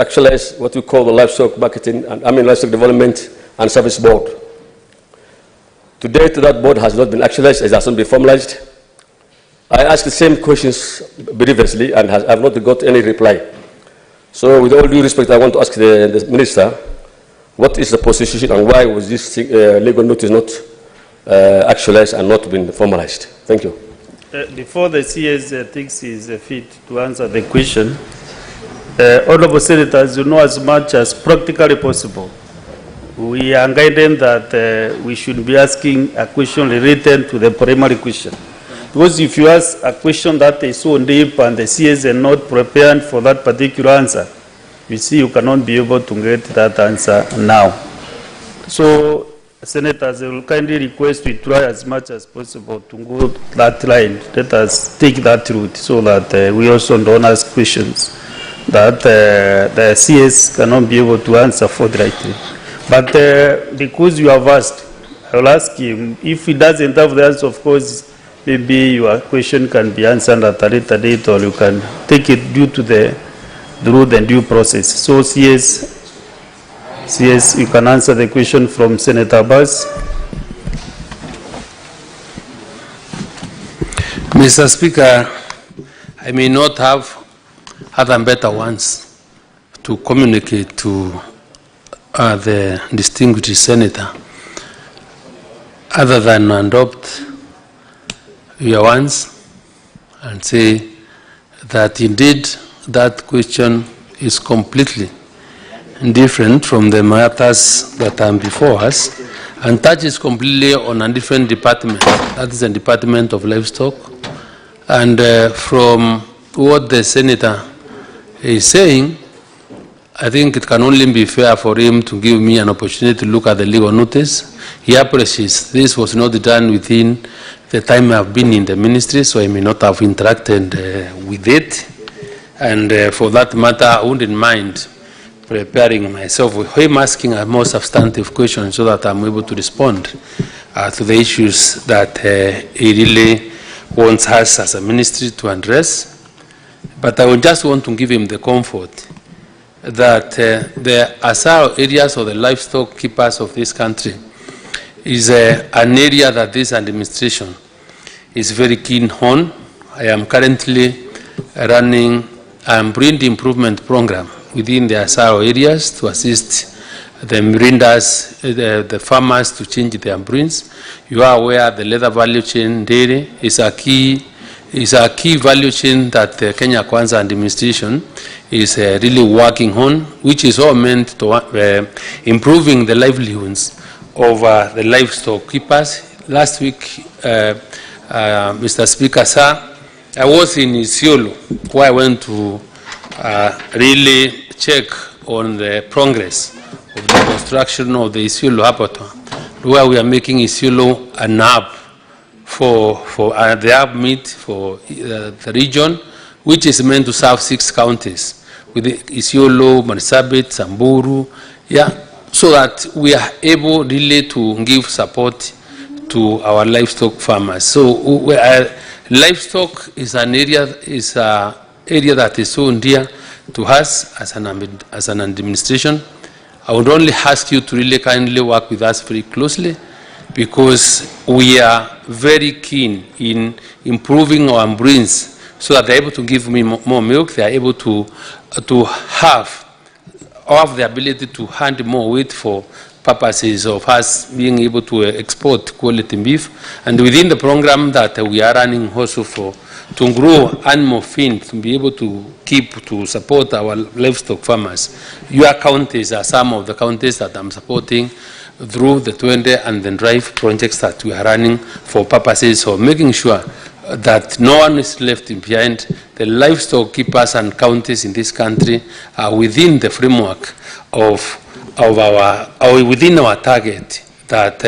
actualize what we call the livestock marketing and livestock development and service board. To date, that board has not been actualized, it has not been formalized. I asked the same questions previously and have not got any reply. So with all due respect, I want to ask the Minister, what is the position and why was this legal notice not actualized and not been formalized? Thank you. Before the CS thinks he is fit to answer the question, Honorable Senators, you know, as much as practically possible, we are guiding that we should be asking a question related to the primary question. Because if you ask a question that is so deep and the CS are not prepared for that particular answer, you see you cannot be able to get that answer now. So, Senators, I will kindly request we try as much as possible to go that line. Let us take that route so that we also don't ask questions that the CS cannot be able to answer forthrightly. But because you have asked, I will ask him. If he doesn't have the answer, of course, maybe your question can be answered at a later date, or you can take it due to the route and due process. So, CS, you can answer the question from Senator Abbas. Mr. Speaker, I may not have other better ones to communicate to the distinguished senator other than adopt your ones and say that indeed that question is completely different from the matters that are before us and touches completely on a different department. That is the Department of Livestock. And from what the senator is saying, I think it can only be fair for him to give me an opportunity to look at the legal notice. He appreciates this was not done within the time I've been in the ministry, so I may not have interacted with it. And for that matter, I wouldn't mind preparing myself with him asking a more substantive question so that I'm able to respond to the issues that he really wants us as a ministry to address. But I would just want to give him the comfort that the Asao areas or the livestock keepers of this country is an area that this administration is very keen on. I am currently running a breed improvement program within the Asao areas to assist the merinders, the farmers to change their breeds. You are aware the leather value chain dairy is a key value chain that the Kenya Kwanza administration is really working on, which is all meant to improving the livelihoods of the livestock keepers. Last week, Mr. Speaker, sir, I was in Isiolo, where I went to really check on the progress of the construction of the Isiolo abattoir, where we are making Isiolo an hub for the hub meat for the region, which is meant to serve 6 counties, with Isiolo, Marsabit, Samburu, so that we are able really to give support to our livestock farmers. So livestock is an area that is so dear to us as an administration. I would only ask you to really kindly work with us very closely, because we are very keen in improving our breeds so that they're able to give me more milk, they are able to have the ability to handle more weight for purposes of us being able to export quality beef. And within the program that we are running also to grow animal feed, to be able to support our livestock farmers. Your counties are some of the counties that I'm supporting through the 20 and the drive projects that we are running for purposes of making sure that no one is left behind. The livestock keepers and counties in this country are within the framework of within our target that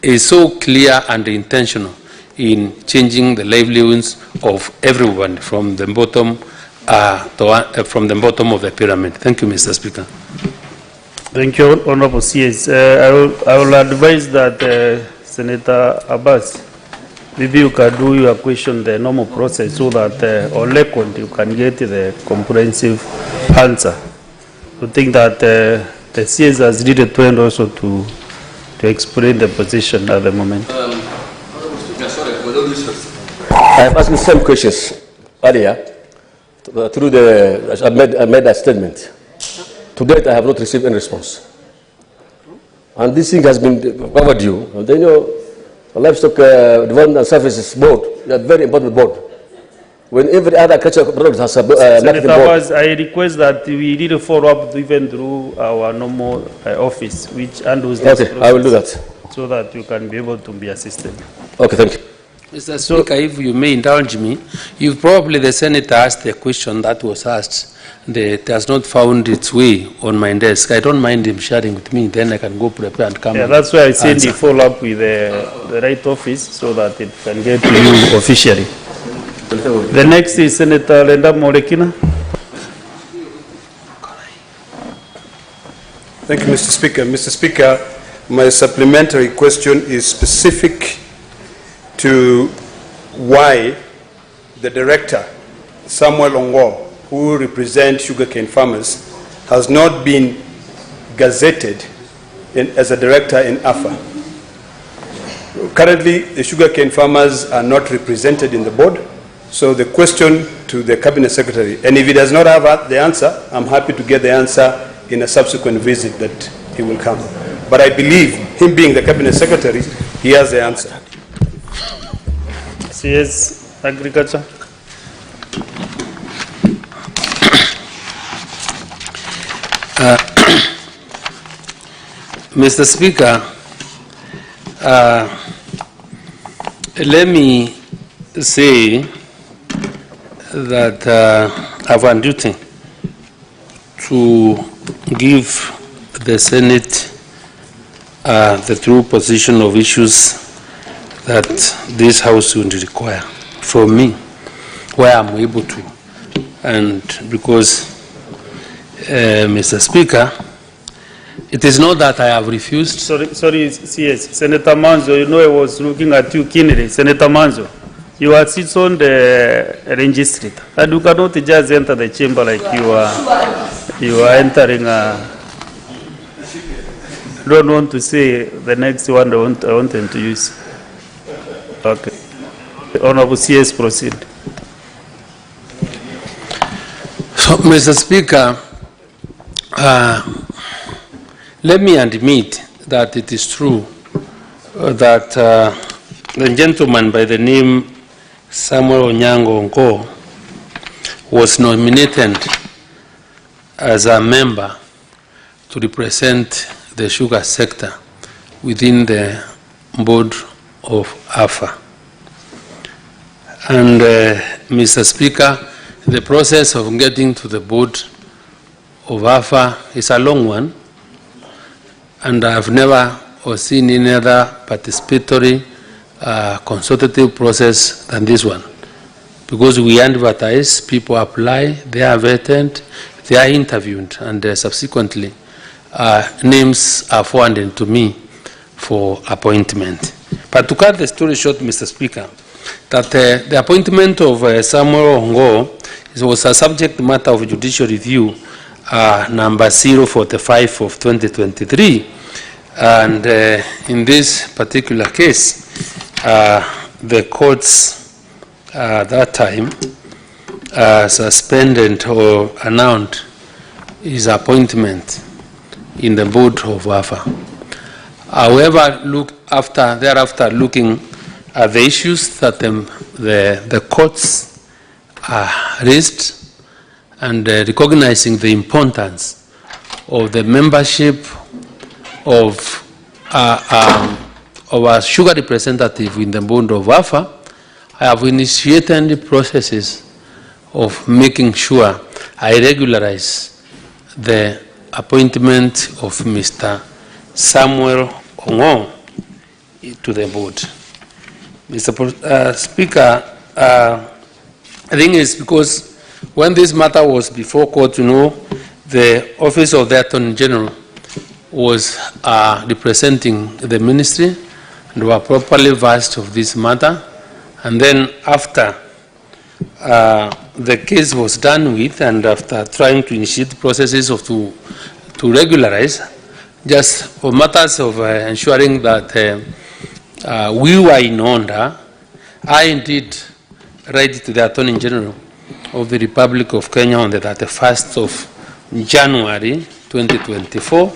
is so clear and intentional in changing the livelihoods of everyone from the bottom of the pyramid. Thank you, Mr. Speaker. Thank you, Honorable CS. I will advise that Senator Abbas, maybe you can do your question the normal process so that on record you can get the comprehensive answer. I think that the CS has needed to also to explain the position at the moment. I have asked the same questions earlier through I made that statement. To date, I have not received any response. And this thing has been overdue. And then, the Livestock Development and Services Board, a very important board. When every other agricultural product has a marketing board. I request that we need to follow up even through our normal office, which handles this Okay, I will do that. so that you can be able to be assisted. Okay, thank you. Mr. Speaker, if you may indulge me, if probably the Senator asked a question that was asked, that has not found its way on my desk, I don't mind him sharing with me, then I can go prepare and come. Yeah, that's why I said you follow up with the right office so that it can get to you officially. The next is Senator Lenda Molekina. Thank you, Mr. Speaker. Mr. Speaker, my supplementary question is specific to why the director, Samuel Ongo, who represents sugarcane farmers, has not been gazetted as a director in AFA. Currently, the sugarcane farmers are not represented in the board. So the question to the Cabinet Secretary, and if he does not have the answer, I'm happy to get the answer in a subsequent visit that he will come. But I believe, him being the Cabinet Secretary, he has the answer. CS Agriculture. Mr. Speaker, let me say that I have a duty to give the Senate the true position of issues that this House would require from me, where I'm able to. And because, Mr. Speaker, it is not that I have refused. Sorry, CS. Senator Manzo, you know I was looking at you keenly. Senator Manzo, you are sits on the registry, and you cannot just enter the chamber like you are entering a... I don't want to say the next one I want them to use. Okay. Honorable CS, proceed. So, Mr. Speaker, let me admit that it is true that the gentleman by the name Samuel Onyango Onko was nominated as a member to represent the sugar sector within the board of AFA. And Mr. Speaker, the process of getting to the board of AFA is a long one, and I have never seen any other participatory consultative process than this one. Because we advertise, people apply, they are vetted, they are interviewed, and subsequently names are forwarded to me for appointment. But to cut the story short, Mr. Speaker, that the appointment of Samuel Ongo was a subject matter of judicial review number 045 of 2023. And in this particular case, the courts at that time suspended or annulled his appointment in the board of AFA. However, thereafter looking at the issues that the courts raised and recognizing the importance of the membership of a sugar representative in the board of AFA, I have initiated the processes of making sure I regularize the appointment of Mr. Samuel Ongo to the board. Mr. Speaker, I think it's because when this matter was before court, the Office of the Attorney General was representing the ministry and were properly versed of this matter. And then after the case was done with, and after trying to initiate processes of to regularize, just for matters of ensuring that we were in order, I indeed write to the Attorney General of the Republic of Kenya on the 31st of January 2024.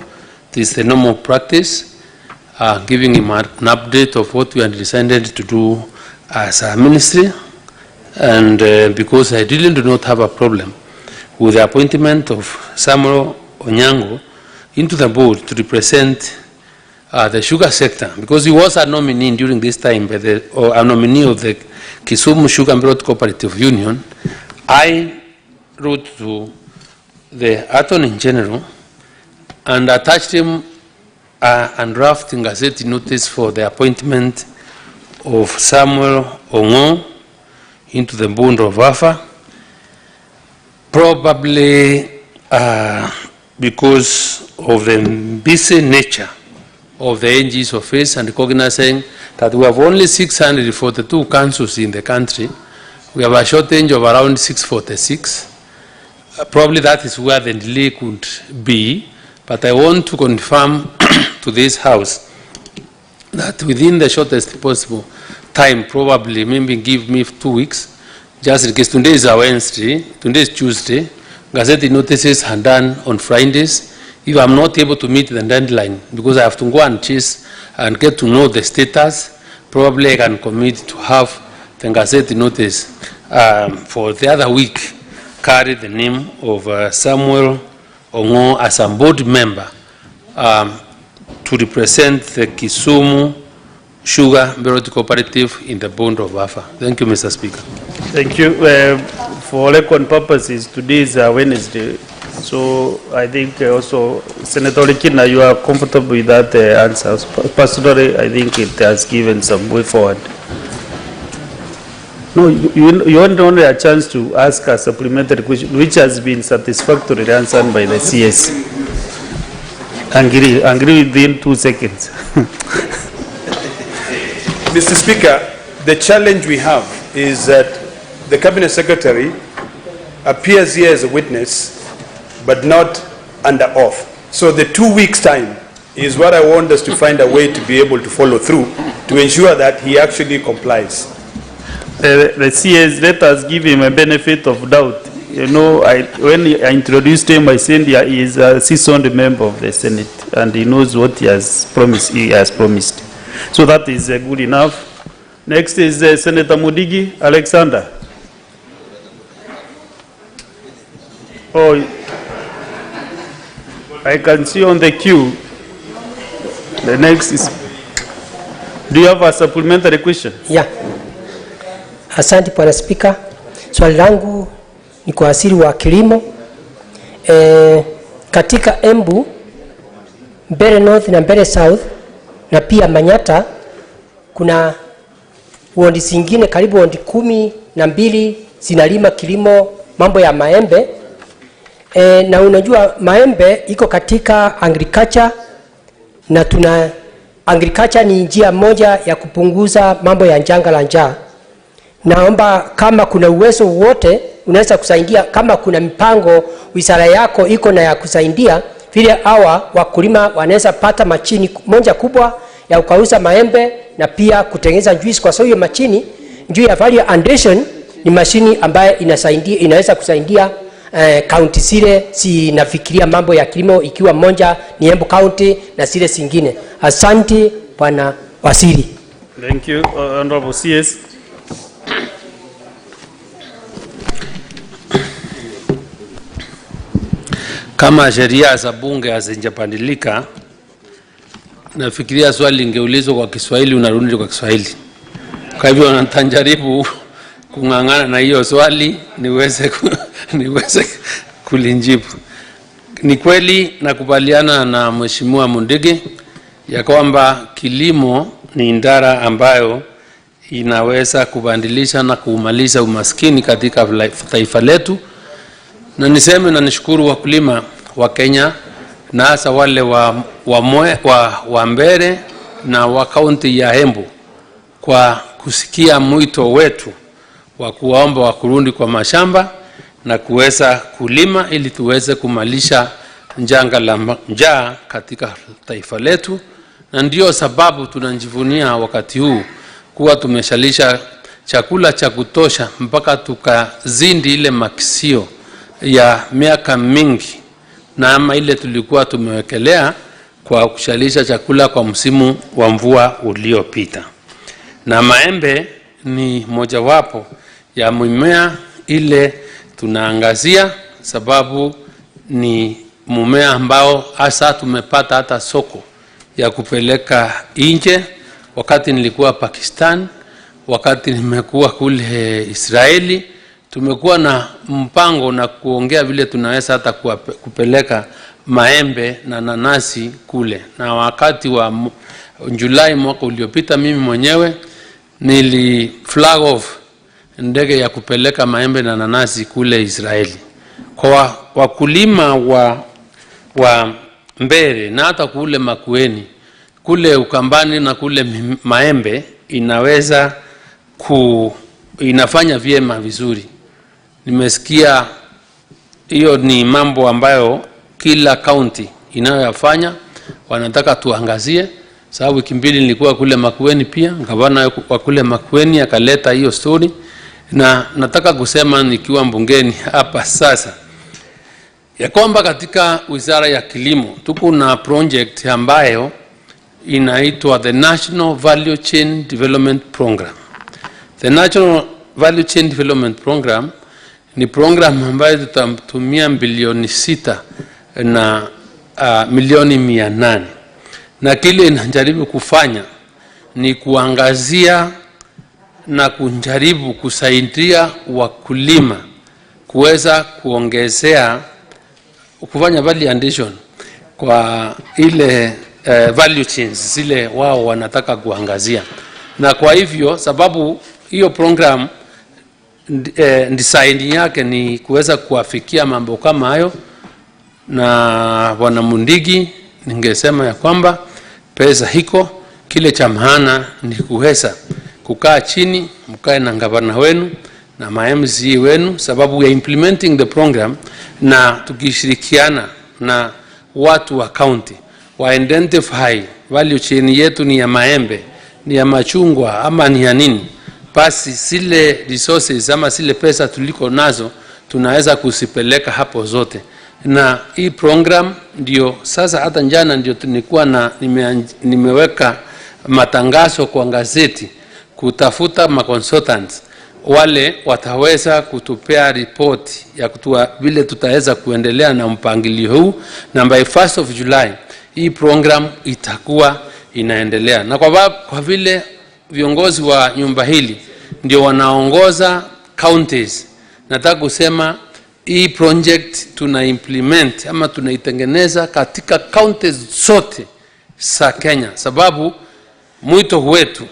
This is the normal practice, giving him an update of what we had decided to do as a ministry. And because I really do not have a problem with the appointment of Samuel Onyango into the board to represent the sugar sector, because he was a nominee during this time, or a nominee of the Kisumu Sugar and Bread Cooperative Union, I wrote to the Attorney General and attached him and drafting gazette notice for the appointment of Samuel Ongo into the board of AFA, probably because of the busy nature of the NG's office, and recognizing that we have only 642 councils in the country. We have a shortage of around 646. Probably that is where the delay could be, but I want to confirm to this House that within the shortest possible time, probably maybe give me 2 weeks, just in case today is a Wednesday, today is Tuesday, gazette notices are done on Fridays. If I'm not able to meet the deadline, because I have to go and chase and get to know the status, probably I can commit to have the gazette notice for the other week carry the name of Samuel Ongo as a board member to represent the Kisumu Sugar Bread Cooperative in the board of AFA. Thank you, Mr. Speaker. Thank you. For record purposes, today is Wednesday, so I think also Senator Likina, you are comfortable with that answer. Personally, I think it has given some way forward. No, you want only a chance to ask a supplementary question, which has been satisfactorily answered by the CS. Agree within 2 seconds. Mr. Speaker, the challenge we have is that the Cabinet Secretary appears here as a witness, but not under oath. So the 2 weeks' time is what I want us to find a way to be able to follow through to ensure that he actually complies. The CS, let us give him a benefit of doubt. You know, when I introduced him, I said he is a seasoned member of the Senate, and he knows what he has promised. So that is good enough. Next is Senator Mudigi Alexander. Oh, I can see on the queue. The next is, do you have a supplementary question? Yeah. Asante Bwana Spika. Swali langu ni kwa waziri wa kilimo. Katika Embu, Mbeere North na Mbeere South na pia Manyata kuna wodi zingine karibu wodi 12 zinalima kilimo mambo ya maembe. Na unajua maembe iko katika agriculture, na agriculture ni njia moja ya kupunguza mambo ya janga la njaa. Naomba kama kuna uwezo wote unaweza kusaidia, kama kuna mipango wizara yako iko na ya kusaidia vile hawa wakulima wanaweza pata machini moja kubwa ya ukauza maembe na pia kutengeneza juice, kwa sababu hiyo machini juu ya value addition ni mashini ambayo inaweza kusaidia county zile zinafikiria mambo ya kilimo, ikiwa moja ni Embu County na zile zingine. Asante Bwana Waziri. Thank you, Honorable CS. Kama sheria za bunge hazijabadilika, nafikiria swali lingeulizwa kwa Kiswahili, unarudi kwa Kiswahili. Kwa hivyo natajaribu kung'ang'ana na hiyo swali niweze kulinjibu. Ni kweli nakubaliana na Mheshimiwa Mundigi ya kwamba kilimo ni idara ambayo inaweza kubadilisha na kumaliza umaskini katika taifa letu. Na niseme na nishukuru wakulima wa Kenya na hasa wale wa Mbeere na wa kaunti ya Embu kwa kusikia mwito wetu wa kuwaomba wa kurudi kwa mashamba na kuweza kulima ili tuweze kumalisha njanga la njaa katika taifa letu. Na ndio sababu tunajivunia wakati huu kuwa tumeshalisha chakula cha kutosha mpaka tukazindi ile makisio ya miaka mingi na ama ile tulikuwa tumewekelea kwa kushalisha chakula kwa msimu wa mvua uliopita. Na maembe ni mojawapo ya mimea ile tunaangazia, sababu ni mmea ambao hasa tumepata hata soko ya kupeleka nje. Wakati nilikuwa Pakistan, wakati nimekuwa kule Israeli, tumekuwa na mpango na kuongea vile tunaweza hata kupeleka maembe na nanasi kule. Na wakati wa Julai mwaka uliopita, mimi mwenyewe nili flag off ndege ya kupeleka maembe na nanasi kule Israeli. Kwa wakulima wa Mbere na hata kule Makueni, kule Ukambani na kule Maembe inaweza inafanya vyema vizuri. Nimesikia hiyo ni mambo ambayo kila county inayoyafanya, wanataka tuangazie. Sababu wiki mbili nilikuwa kule Makueni pia, gavana wa kule Makueni akaleta hiyo story, na nataka kusema nikiwa mbungeni hapa sasa ya kwamba katika Wizara ya Kilimo tuko na project ambayo inaitwa the National Value Chain Development Program. The National Value Chain Development Program ni program ambayo tutatumia bilioni 6 na milioni 800. Na kile inajaribu kufanya ni kuangazia na kujaribu kusaidia wakulima kuweza kuongezea kufanya value addition kwa ile value chains zile wao wanataka kuangazia. Na kwa hivyo sababu hiyo program design yake ni kuweza kuafikia mambo kama hayo, na Bwana Mundigi ningesema ya kwamba pesa hiko, kile cha maana ni kuweza kukaa chini, mkae na gavana wenu na ma-MC wenu, sababu we are implementing the program, na tukishirikiana na watu wa county wa identify value chain yetu ni ya maembe, ni ya machungwa ama ni ya nini, basi zile resources ama zile pesa tuliko nazo tunaweza kusipeleka hapo zote. Na hii program ndio sasa hata jana ndio tulikuwa na nimeweka matangazo kwa gazeti kutafuta ma consultants wale wataweza kutupea ripoti ya kutua vile tutaweza kuendelea na mpangilio huu, na by 1st of July hii program itakuwa inaendelea. Na kwa vile viongozi wa nyumba hili ndio wanaongoza counties, nataka kusema hii project tuna implement ama tunaitengeneza katika counties zote za Kenya, sababu mwito wetu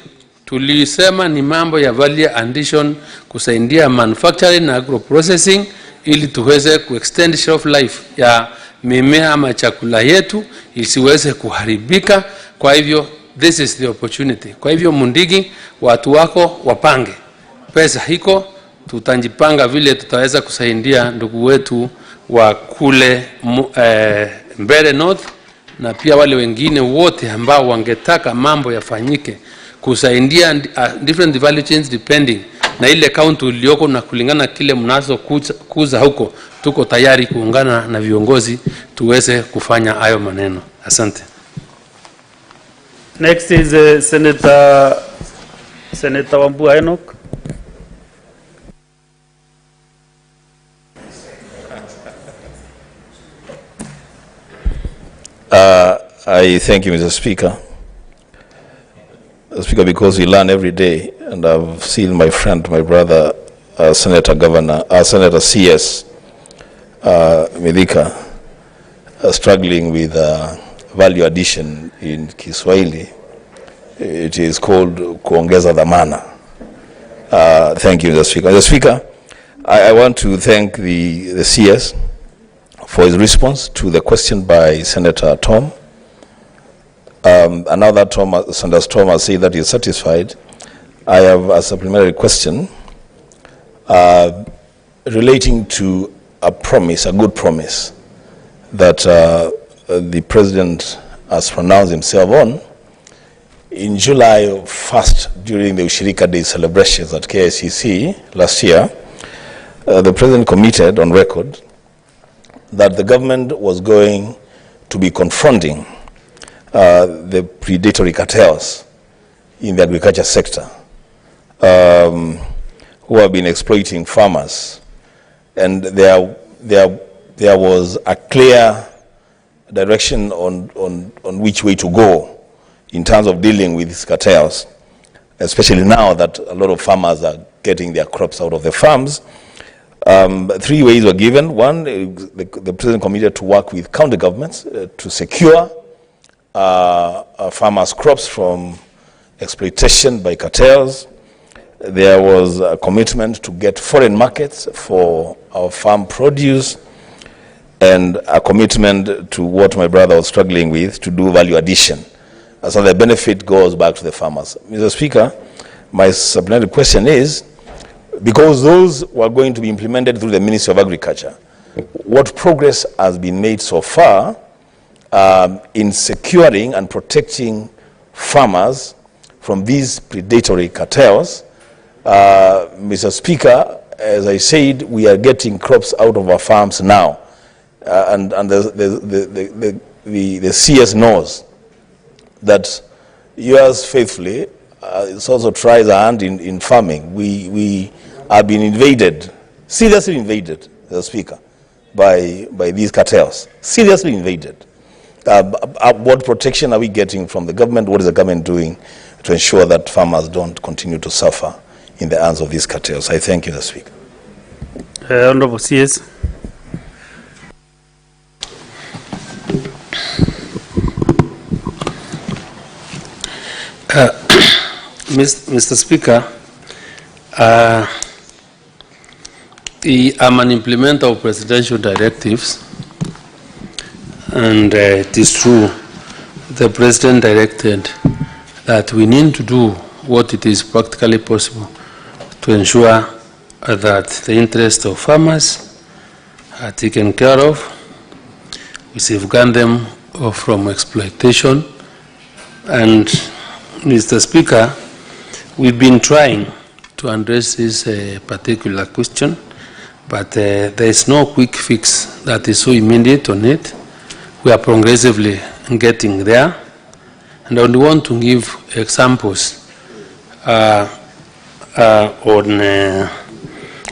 tulisema ni mambo ya value addition, kusaidia manufacturing na agro processing ili tuweze kuextend shelf life ya mimea ama chakula yetu isiweze kuharibika. Kwa hivyo this is the opportunity. Kwa hivyo Mundigi, watu wako wapange pesa hiko, tutajipanga vile tutaweza kusaidia ndugu wetu wa kule Mbere North, na pia wale wengine wote ambao wangetaka mambo yafanyike kusaidia different value chains depending na ile county ulioko na kulingana kile mnazo kuza huko. Tuko tayari kuungana na viongozi tuweze kufanya hayo maneno. Asante. Next is Senator Wambua Enoch. I thank you, Mr. Speaker. Speaker, because we learn every day, and I've seen my friend, my brother, Senator CS Mithika struggling with value addition in Kiswahili. It is called kuongeza dhamana. Thank you, Mr. Speaker. Mr. Speaker, I want to thank the CS for his response to the question by Senator Tom. And now that Senator Tom has said that he is satisfied, I have a supplementary question relating to a promise, a good promise, that the President has pronounced himself on. In July 1st, during the Ushirika Day celebrations at KICC last year, the President committed on record that the government was going to be confronting the predatory cartels in the agriculture sector who have been exploiting farmers. And there was a clear direction on which way to go in terms of dealing with these cartels, especially now that a lot of farmers are getting their crops out of the farms. 3 ways were given. One, the President committed to work with county governments to secure farmers' crops from exploitation by cartels. There was a commitment to get foreign markets for our farm produce, and a commitment to what my brother was struggling with, to do value addition. So the benefit goes back to the farmers. Mr. Speaker, my supplementary question is, because those were going to be implemented through the Ministry of Agriculture, what progress has been made so far in securing and protecting farmers from these predatory cartels? Mr. Speaker, as I said, we are getting crops out of our farms now, and the CS knows that yours faithfully also tries a hand in farming. We have been invaded, seriously invaded, Mr. Speaker, by these cartels, seriously invaded. What protection are we getting from the government? What is the government doing to ensure that farmers don't continue to suffer in the hands of these cartels? I thank you, Mr. Speaker. Honorable CS. Mr. Speaker, I'm an implementer of presidential directives, and it is true the President directed that we need to do what it is practically possible to ensure that the interests of farmers are taken care of, we safeguard them from exploitation. And Mr. Speaker, we've been trying to address this particular question, but there is no quick fix that is so immediate on it. We are progressively getting there, and I would want to give examples on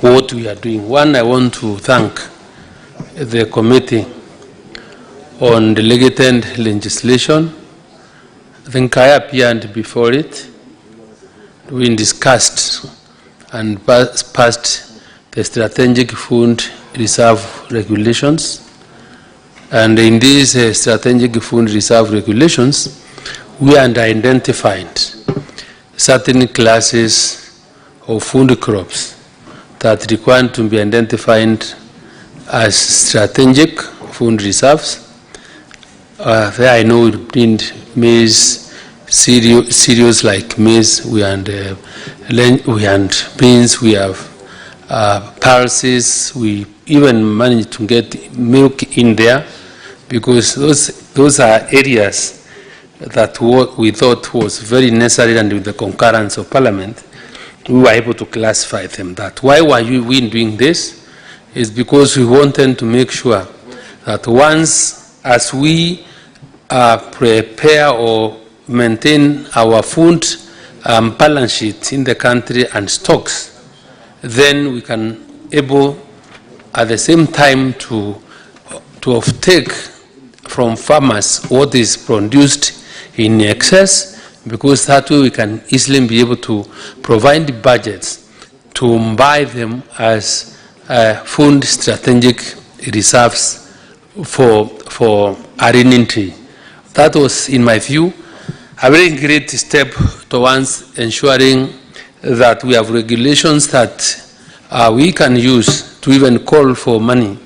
what we are doing. One, I want to thank the Committee on Delegated Legislation. I think I appeared before it. We discussed and passed the Strategic Food Reserve Regulations. And in these Strategic Food Reserve Regulations, we had identified certain classes of food crops that require to be identified as strategic food reserves. There I know it means maize, cereals like maize, we have beans, we have pulses, we even managed to get milk in there, because those are areas that we thought was very necessary, and with the concurrence of Parliament, we were able to classify them that. Why were we doing this? Is because we wanted to make sure that once, as we prepare or maintain our food balance sheet in the country and stocks, then we can able at the same time to offtake from farmers what is produced in excess, because that way we can easily be able to provide budgets to buy them as food strategic reserves for our inventory. That was, in my view, a very great step towards ensuring that we have regulations that we can use to even call for money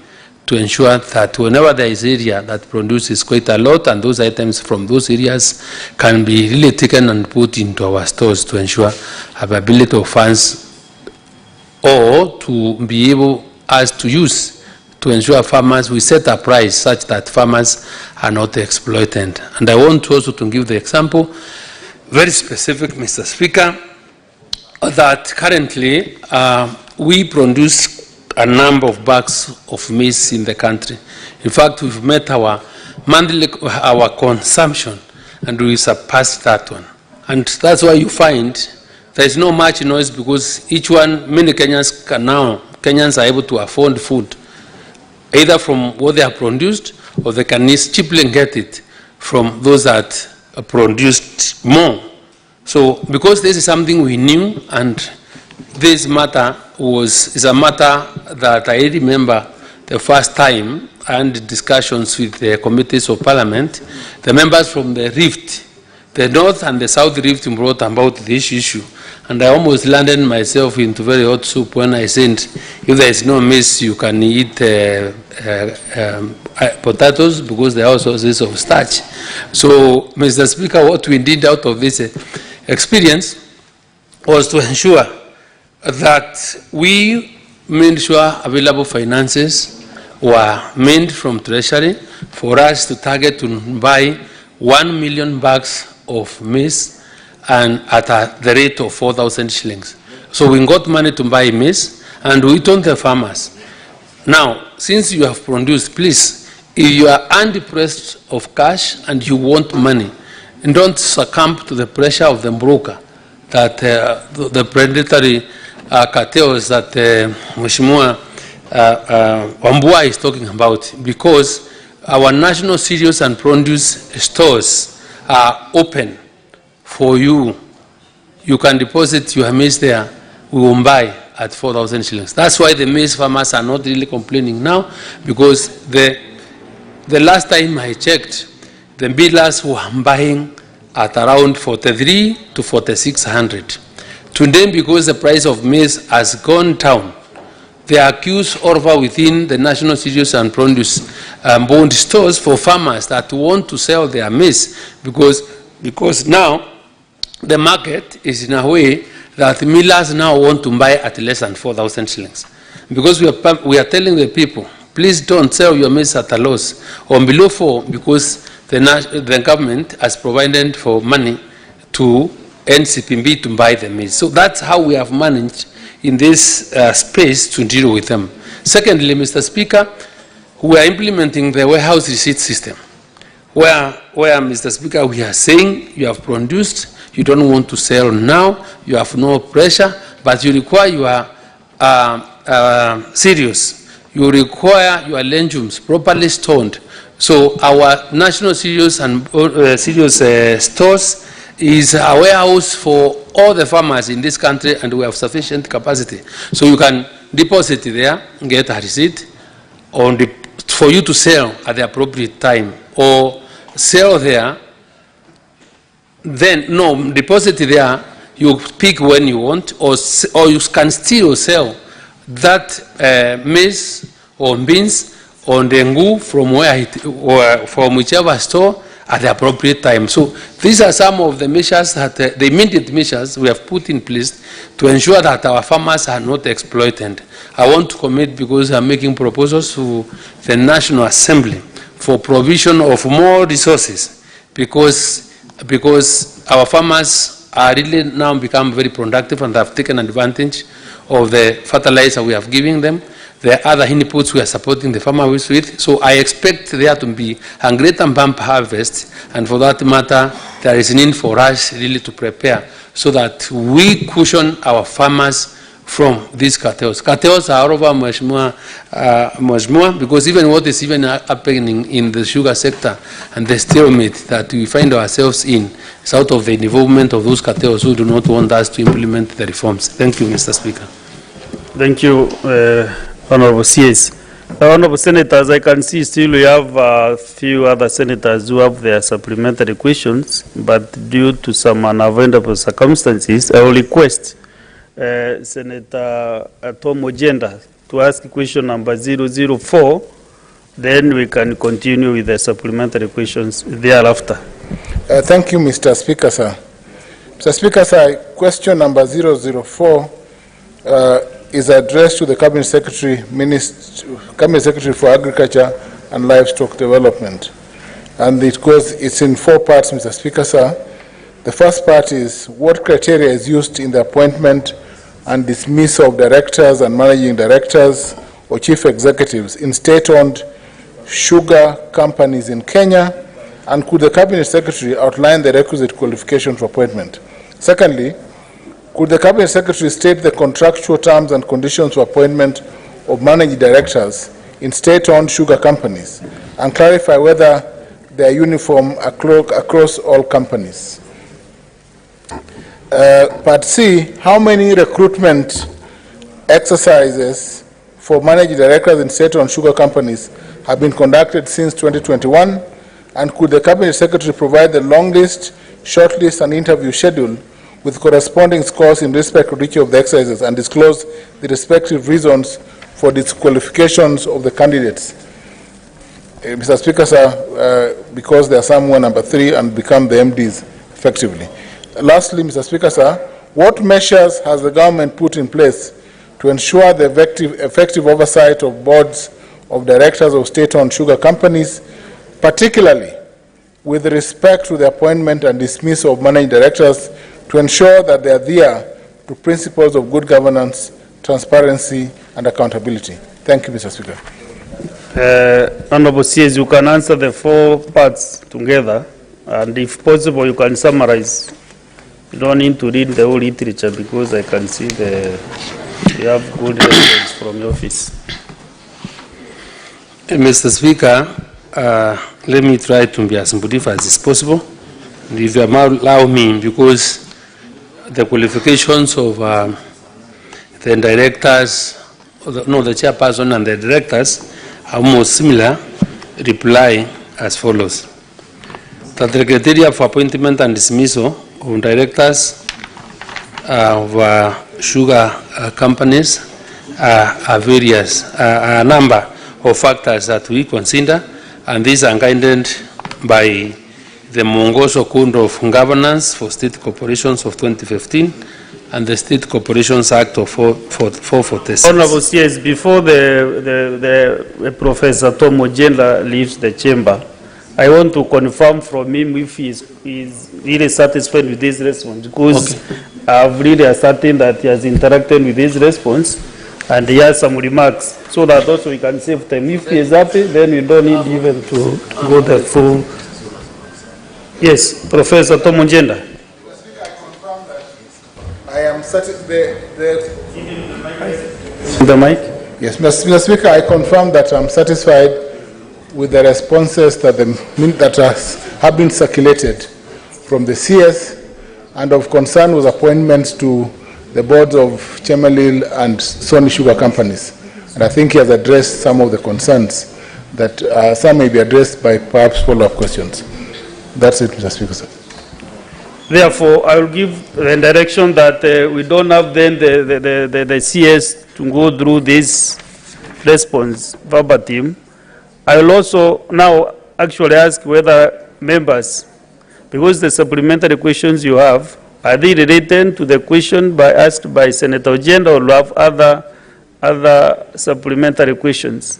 to ensure that whenever there is area that produces quite a lot, and those items from those areas can be really taken and put into our stores to ensure availability of funds or to be able us to use to ensure farmers, we set a price such that farmers are not exploited. And I want also to give the example, very specific, Mr. Speaker, that currently we produce a number of bags of maize in the country. In fact, we've met our monthly, our consumption, and we surpassed that one. And that's why you find there is no much noise, because each one, many Kenyans are able to afford food, either from what they have produced, or they can cheaply get it from those that are produced more. So because this is something we knew, and this matter is a matter that I remember the first time and discussions with the committees of parliament, the members from the Rift, the North and the South Rift, brought about this issue. And I almost landed myself into very hot soup when I said, if there is no maize, you can eat potatoes, because they are also sources of starch. So, Mr. Speaker, what we did out of this experience was to ensure that we made sure available finances were made from Treasury for us to target to buy 1 million bags of maize, and at the rate of 4,000 shillings. So we got money to buy maize, and we told the farmers, now, since you have produced, please, if you are undepressed of cash and you want money, and don't succumb to the pressure of the broker, that the predatory cartels that Mheshimiwa Wambua is talking about, because our national cereals and produce stores are open for you. You can deposit your maize there, we will buy at 4,000 shillings. That's why the maize farmers are not really complaining now, because the last time I checked, the millers were buying at around 4,300 to 4,600. Today, because the price of maize has gone down, they are accused over within the national cereals and produce bond stores for farmers that want to sell their maize, because now the market is in a way that millers now want to buy at less than 4,000 shillings. Because we are telling the people, please don't sell your maize at a loss or below 4, because the government has provided for money to NCPB to buy the maize. So that's how we have managed in this space to deal with them. Secondly, Mr. Speaker, we are implementing the warehouse receipt system, where Mr. Speaker, we are saying you have produced, you don't want to sell now, you have no pressure, but you require your cereals, you require your legumes properly stored. So our national cereals and stores is a warehouse for all the farmers in this country, and we have sufficient capacity. So you can deposit there, get a receipt, for you to sell at the appropriate time, or sell there, then, no, deposit there, you pick when you want, or you can still sell that maize or beans or dengu from whichever store at the appropriate time. So these are some of the measures that, the immediate measures we have put in place to ensure that our farmers are not exploited. I want to commit, because I'm making proposals to the National Assembly for provision of more resources, because our farmers are really now become very productive and have taken advantage of the fertilizer we have given them, the other inputs we are supporting the farmers with. So I expect there to be a greater bump harvest, and for that matter, there is a need for us really to prepare so that we cushion our farmers from these cartels. Cartels are all over Mheshimiwa, because even what is even happening in the sugar sector and the stalemate that we find ourselves in is out of the involvement of those cartels who do not want us to implement the reforms. Thank you, Mr. Speaker. Thank you, Honorable CS. Honorable Senators, I can see still we have a few other senators who have their supplementary questions, but due to some unavoidable circumstances, I will request Senator Tom Ojenda to ask question number 004, then we can continue with the supplementary questions thereafter. Thank you, Mr. Speaker, sir. Mr. Speaker, sir, question number 004 is addressed to the Cabinet Secretary, Cabinet Secretary for Agriculture and Livestock Development. And it's in 4 parts, Mr. Speaker, sir. The first part is what criteria is used in the appointment and dismissal of directors and managing directors or chief executives in state-owned sugar companies in Kenya, and could the Cabinet Secretary outline the requisite qualifications for appointment? Secondly, could the Cabinet Secretary state the contractual terms and conditions for appointment of managing directors in state-owned sugar companies and clarify whether they are uniform across all companies? Part C, how many recruitment exercises for managing directors in state-owned sugar companies have been conducted since 2021? And could the Cabinet Secretary provide the long list, short list, and interview schedule with corresponding scores in respect of each of the exercises and disclose the respective reasons for disqualifications of the candidates? Mr. Speaker, sir, because they are somewhere number 3 and become the MDs effectively. Lastly, Mr. Speaker, sir, what measures has the government put in place to ensure the effective oversight of boards of directors of state-owned sugar companies, particularly with respect to the appointment and dismissal of managing directors, to ensure that they adhere to principles of good governance, transparency, and accountability? Thank you, Mr. Speaker. Honorable CS, you can answer the 4 parts together, and if possible, you can summarize. You don't need to read the whole literature because I can see you have good response from your office. Mr. Speaker, let me try to be as brief as is possible. If you allow me, because the qualifications of the directors, the chairperson and the directors are almost similar, reply as follows. That the criteria for appointment and dismissal of directors of sugar companies are various, a number of factors that we consider, and these are guided by the Mwongozo Code of Governance for State Corporations of 2015 and the State Corporations Act of 446. Honorable CS, before the Professor Tom Ojenda leaves the chamber, I want to confirm from him if he is really satisfied with this response, because okay, I've really ascertained that he has interacted with this response and he has some remarks, so that also we can save time. If he is happy, then we don't need even to go the full. Yes, Professor Tom Ojenda. I am satisfied. The mic? Yes, Mr. Speaker, I confirm that I'm satisfied with the responses that have been circulated from the CS, and of concern was appointments to the boards of Chemelil and Sony Sugar companies. And I think he has addressed some of the concerns that some may be addressed by perhaps follow-up questions. That's it, Mr. Speaker, sir. Therefore, I will give the direction that we don't have then the CS to go through this response verbatim. I will also now actually ask whether members, because the supplementary questions you have, are they related to the question asked by Senator Ojenda, or have other supplementary questions?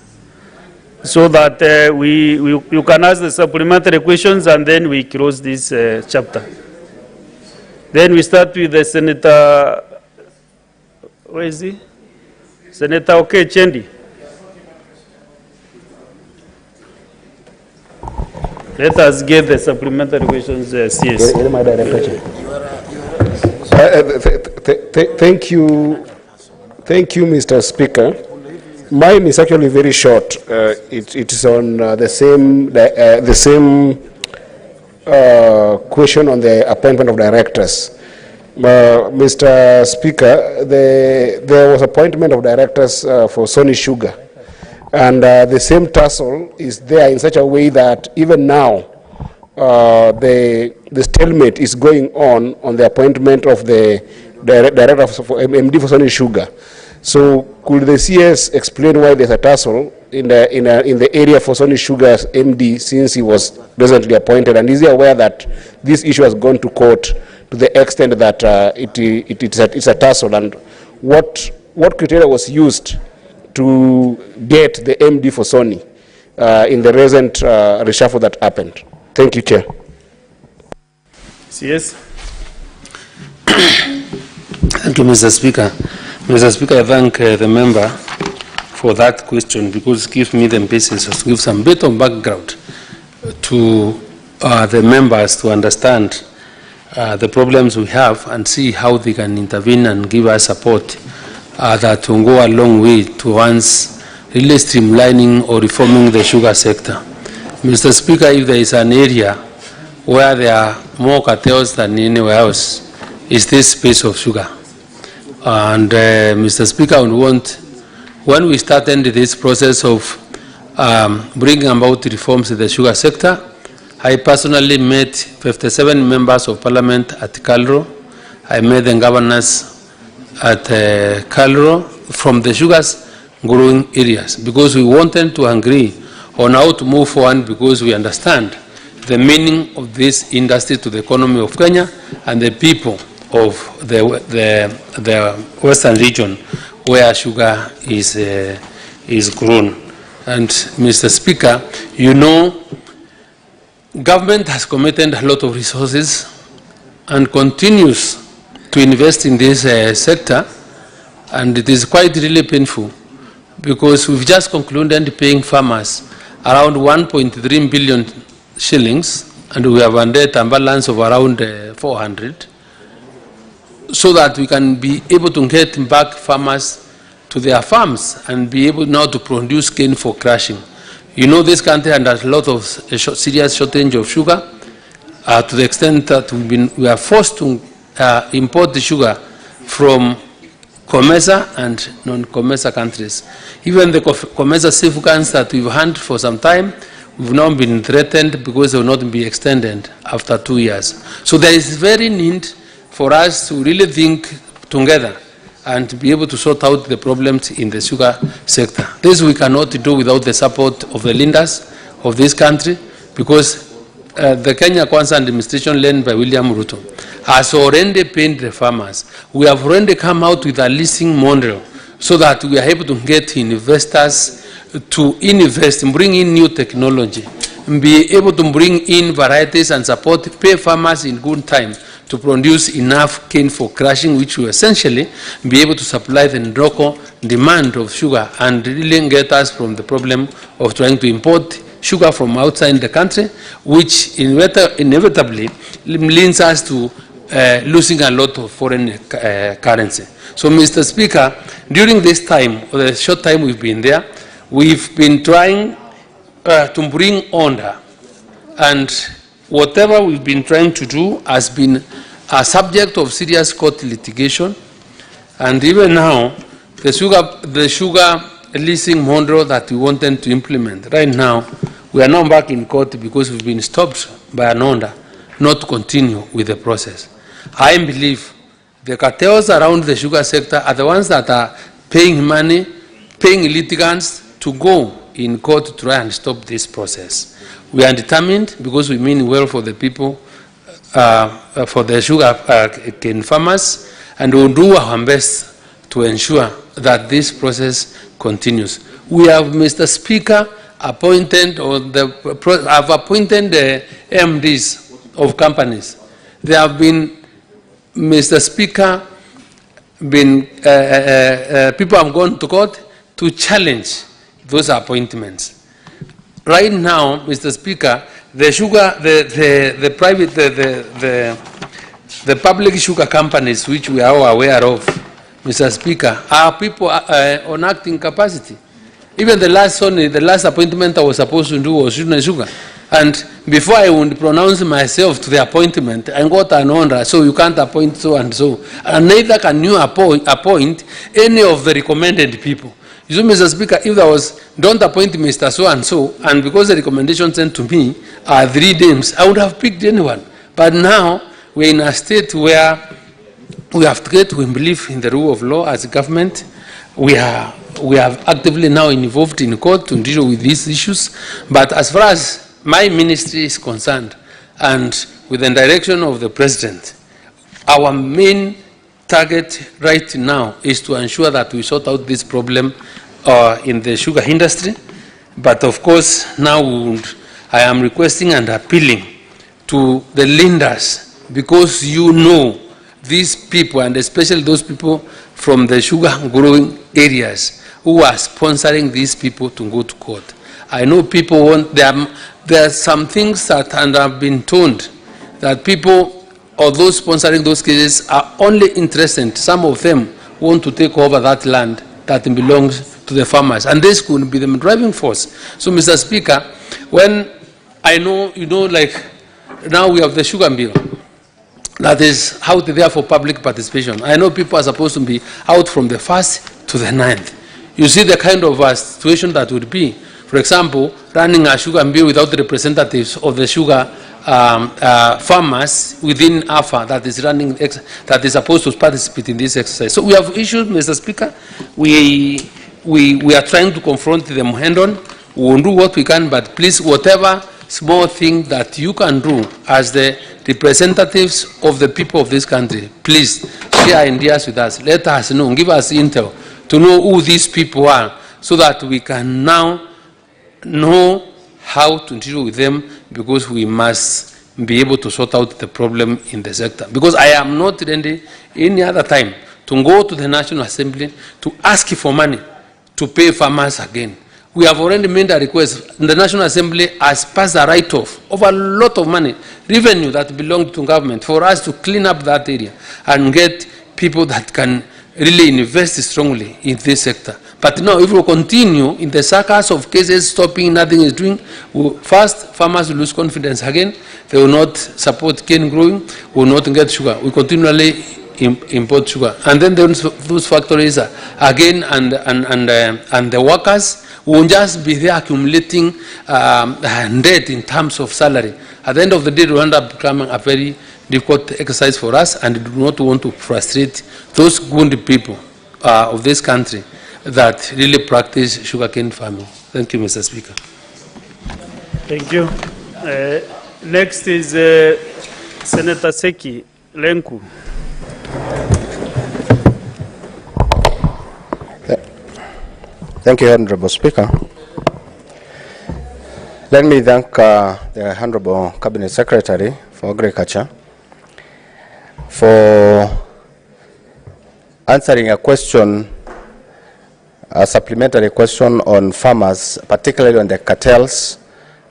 So that you can ask the supplementary questions and then we close this chapter. Then we start with the Senator, where is he? Senator Okay Chendi. Let us get the supplementary questions, CS. Thank you, Mr. Speaker. Mine is actually very short. It is on the same question on the appointment of directors. Mr. Speaker, there was appointment of directors for Sony Sugar, and the same tussle is there in such a way that even now the stalemate is going on the appointment of the director for MD for Sony Sugar. So could the CS explain why there's a tussle in the area for Sony Sugar's MD since he was recently appointed, and is he aware that this issue has gone to court to the extent that it's a tussle, and what what criteria was used to get the MD for Sony in the recent reshuffle that happened? Thank you, Chair. Yes. Thank you, Mr. Speaker. Mr. Speaker, I thank the member for that question because it gives me the basis to give some bit of background to the members to understand the problems we have and see how they can intervene and give us support that will go a long way towards really streamlining or reforming the sugar sector. Mr. Speaker, if there is an area where there are more cartels than anywhere else, is this space of sugar. And Mr. Speaker, I would want, when we started this process of bringing about reforms in the sugar sector, I personally met 57 members of parliament at Calro. I met the governors at Calro from the sugars growing areas because we wanted to agree on how to move forward because we understand the meaning of this industry to the economy of Kenya and the people of the western region where sugar is grown. And Mr. Speaker, you know, government has committed a lot of resources and continues to invest in this sector, and it is quite really painful because we've just concluded paying farmers around 1.3 billion shillings, and we have a debt and balance of around 400, so that we can be able to get back farmers to their farms and be able now to produce cane for crushing. You know, this country has a lot of serious shortage of sugar to the extent that we are forced to import the sugar from COMESA and non-COMESA countries. Even the COMESA safeguards that we've had for some time, we've now been threatened because they will not be extended after 2 years. So there is very need for us to really think together and be able to sort out the problems in the sugar sector. This we cannot do without the support of the leaders of this country, because the Kenya Kwanza administration led by William Ruto has already paid the farmers. We have already come out with a leasing model so that we are able to get investors to invest and bring in new technology, and be able to bring in varieties and support, pay farmers in good time to produce enough cane for crushing, which will essentially be able to supply the local demand of sugar and really get us from the problem of trying to import sugar from outside the country, which inevitably leads us to losing a lot of foreign currency. So, Mr. Speaker, during this time, or the short time we've been there, we've been trying to bring order, and whatever we've been trying to do has been a subject of serious court litigation. And even now, the sugar leasing model that we wanted to implement, right now, we are now back in court because we've been stopped by an order not to continue with the process. I believe the cartels around the sugar sector are the ones that are paying money, paying litigants to go in court to try and stop this process. We are determined, because we mean well for the people, for the sugar cane farmers, and we'll do our best to ensure that this process continues. We have, Mr. Speaker, appointed, have appointed the MDs of companies. There have been, Mr. Speaker, people have gone to court to challenge those appointments. Right now, Mr. Speaker, the sugar, the public sugar companies, which we are all aware of, Mr. Speaker, are people on acting capacity. Even the last appointment I was supposed to do was sugar. And before I would pronounce myself to the appointment, I got an order, so you can't appoint so and so. And neither can you appoint any of the recommended people. You see, Mr. Speaker, if there was, don't appoint Mr. So-and-so, and because the recommendation sent to me are 3 names, I would have picked anyone. But now, we're in a state where we have to get to believe in the rule of law as a government. We are actively now involved in court to deal with these issues. But as far as my ministry is concerned, and with the direction of the President, our main target right now is to ensure that we sort out this problem in the sugar industry. But of course, now I am requesting and appealing to the lenders, because you know these people, and especially those people from the sugar growing areas who are sponsoring these people to go to court. I know people want, there are some things that, and I've been told that people or those sponsoring those cases are only interested, some of them want to take over that land that belongs to the farmers, and this could be the driving force. So, Mr. Speaker, when I know, like now we have the sugar bill that is out there for public participation. I know people are supposed to be out from the 1st to the 9th. You see the kind of situation that would be. For example, running a sugar bill without the representatives of the sugar farmers within AFA that is running, that is supposed to participate in this exercise. So we have issues, Mr. Speaker. We are trying to confront them head-on. We will do what we can, but please, whatever small thing that you can do as the representatives of the people of this country, please share ideas with us. Let us know, give us intel to know who these people are, so that we can now know how to deal with them, because we must be able to sort out the problem in the sector. Because I am not ready any other time to go to the National Assembly to ask for money to pay farmers again. We have already made a request. The National Assembly has passed a write-off of a lot of money, revenue that belonged to government, for us to clean up that area and get people that can really invest strongly in this sector. But now, if we continue in the circus of cases stopping, nothing is doing, first, farmers will lose confidence again. They will not support cane growing, will not get sugar. We continually import sugar. And then those factories again, and the workers will just be there accumulating debt in terms of salary. At the end of the day, it will end up becoming a very difficult exercise for us, and we do not want to frustrate those good people of this country that really practice sugarcane farming. Thank you, Mr. Speaker. Thank you. Next is Senator Seki Lenku. Thank you, Honorable Speaker. Let me thank the Honorable Cabinet Secretary for Agriculture for answering a question, a supplementary question on farmers, particularly on the cartels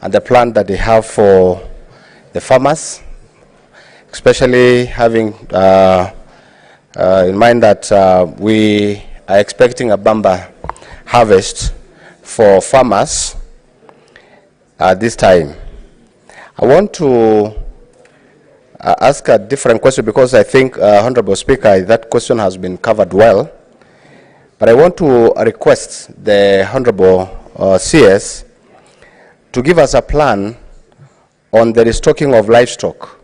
and the plan that they have for the farmers, especially having in mind that we are expecting a bumper harvest for farmers this time. I want to ask a different question, because I think, Honorable Speaker, that question has been covered well. But I want to request the Honorable CS to give us a plan on the restocking of livestock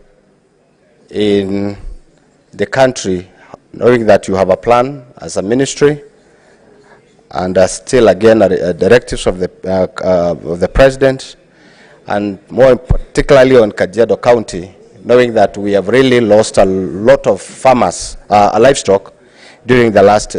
in the country, knowing that you have a plan as a ministry, and still again directives of the President, and more particularly on Kajiado County, knowing that we have really lost a lot of farmers, livestock, during the last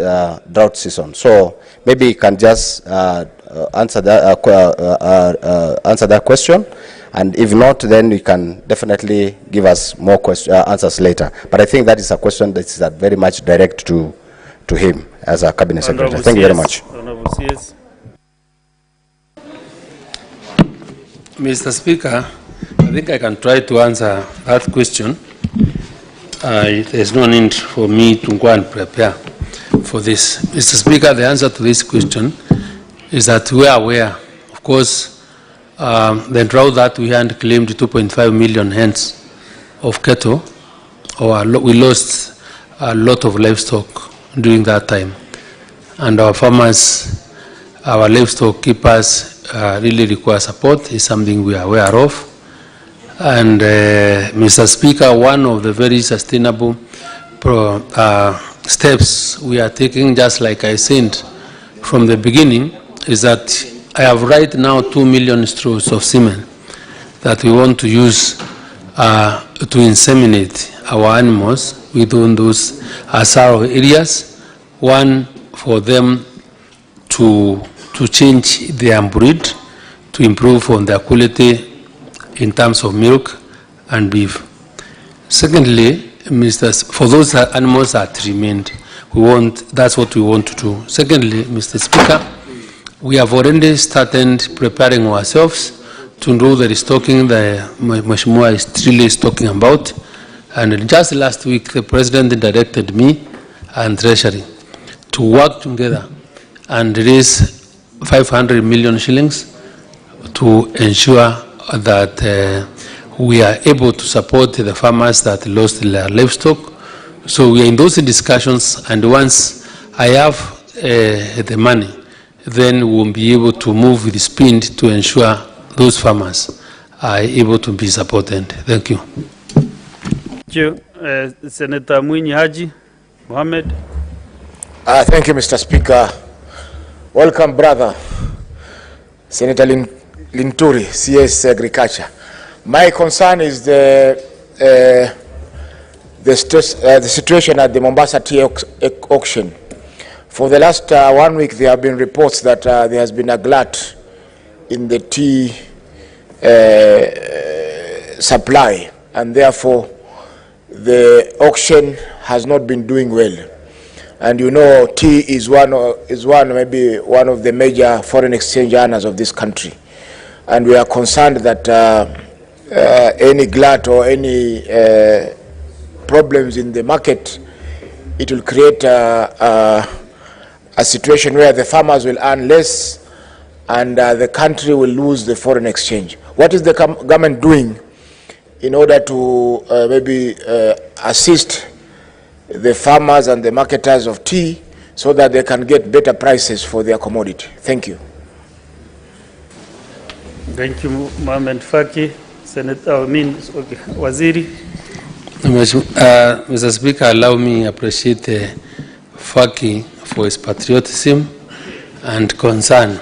drought season. So maybe you can just answer that question, and if not, then you can definitely give us more answers later. But I think that is a question that is very much direct to him as a Cabinet Secretary. Thank you very much. Mr. Speaker, I think I can try to answer that question. There's no need for me to go and prepare for this. Mr. Speaker, the answer to this question is that we are aware, of course, the drought that we had claimed 2.5 million hens of cattle, we lost a lot of livestock during that time. And our farmers, our livestock keepers really require support. Is something we are aware of. And Mr. Speaker, one of the very sustainable steps we are taking, just like I said from the beginning, is that I have right now 2 million straws of semen that we want to use to inseminate our animals within those SRO areas. One, for them to change their breed, to improve on their quality in terms of milk and beef. Secondly, for those animals that remained, that's what we want to do. Secondly, Mr. Speaker, we have already started preparing ourselves to do the restocking that Mheshimiwa is really talking about. And just last week, the President directed me and Treasury to work together and raise 500 million shillings to ensure that we are able to support the farmers that lost their livestock. So we are in those discussions, and once I have the money, then we will be able to move with speed to ensure those farmers are able to be supported. Thank you. Thank you. Senator Mwinyi Haji Mohammed. Thank you, Mr. Speaker. Welcome, brother. Senator Linturi, CS Agriculture. My concern is the situation at the Mombasa tea auction. For the last 1 week, there have been reports that there has been a glut in the tea supply, and therefore the auction has not been doing well. And you know, tea is maybe one of the major foreign exchange earners of this country, and we are concerned that any glut or any problems in the market, it will create a situation where the farmers will earn less and the country will lose the foreign exchange. What is the government doing in order to maybe assist the farmers and the marketers of tea so that they can get better prices for their commodity? Thank you. Thank you, Mohamed Faki. Senator, Waziri. Mr. Speaker, allow me to appreciate Faki for his patriotism and concern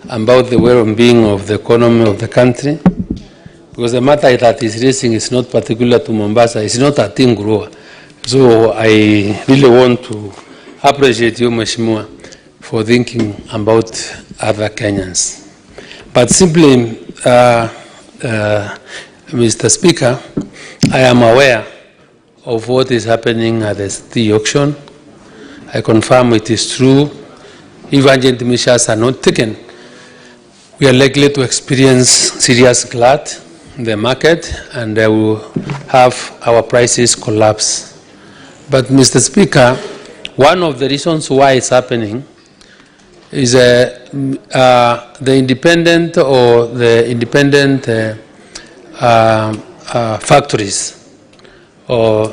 about the well-being of the economy of the country, because the matter that is raising is not particular to Mombasa. It's not a thing grower. So I really want to appreciate you, Mheshimiwa, for thinking about other Kenyans. But simply, Mr. Speaker, I am aware of what is happening at the tea auction. I confirm it is true. If urgent measures are not taken, we are likely to experience serious glut in the market, and we will have our prices collapse. But, Mr. Speaker, one of the reasons why it's happening is the independent factories or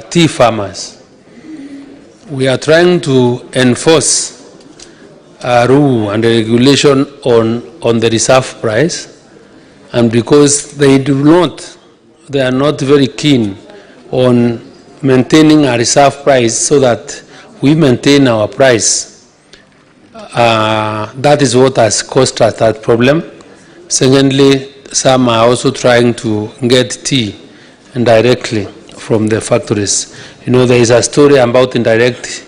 tea farmers. We are trying to enforce a rule and a regulation on the reserve price, and because they are not very keen on maintaining a reserve price so that we maintain our price. That is what has caused us that problem. Secondly, some are also trying to get tea indirectly from the factories. You know, there is a story about indirect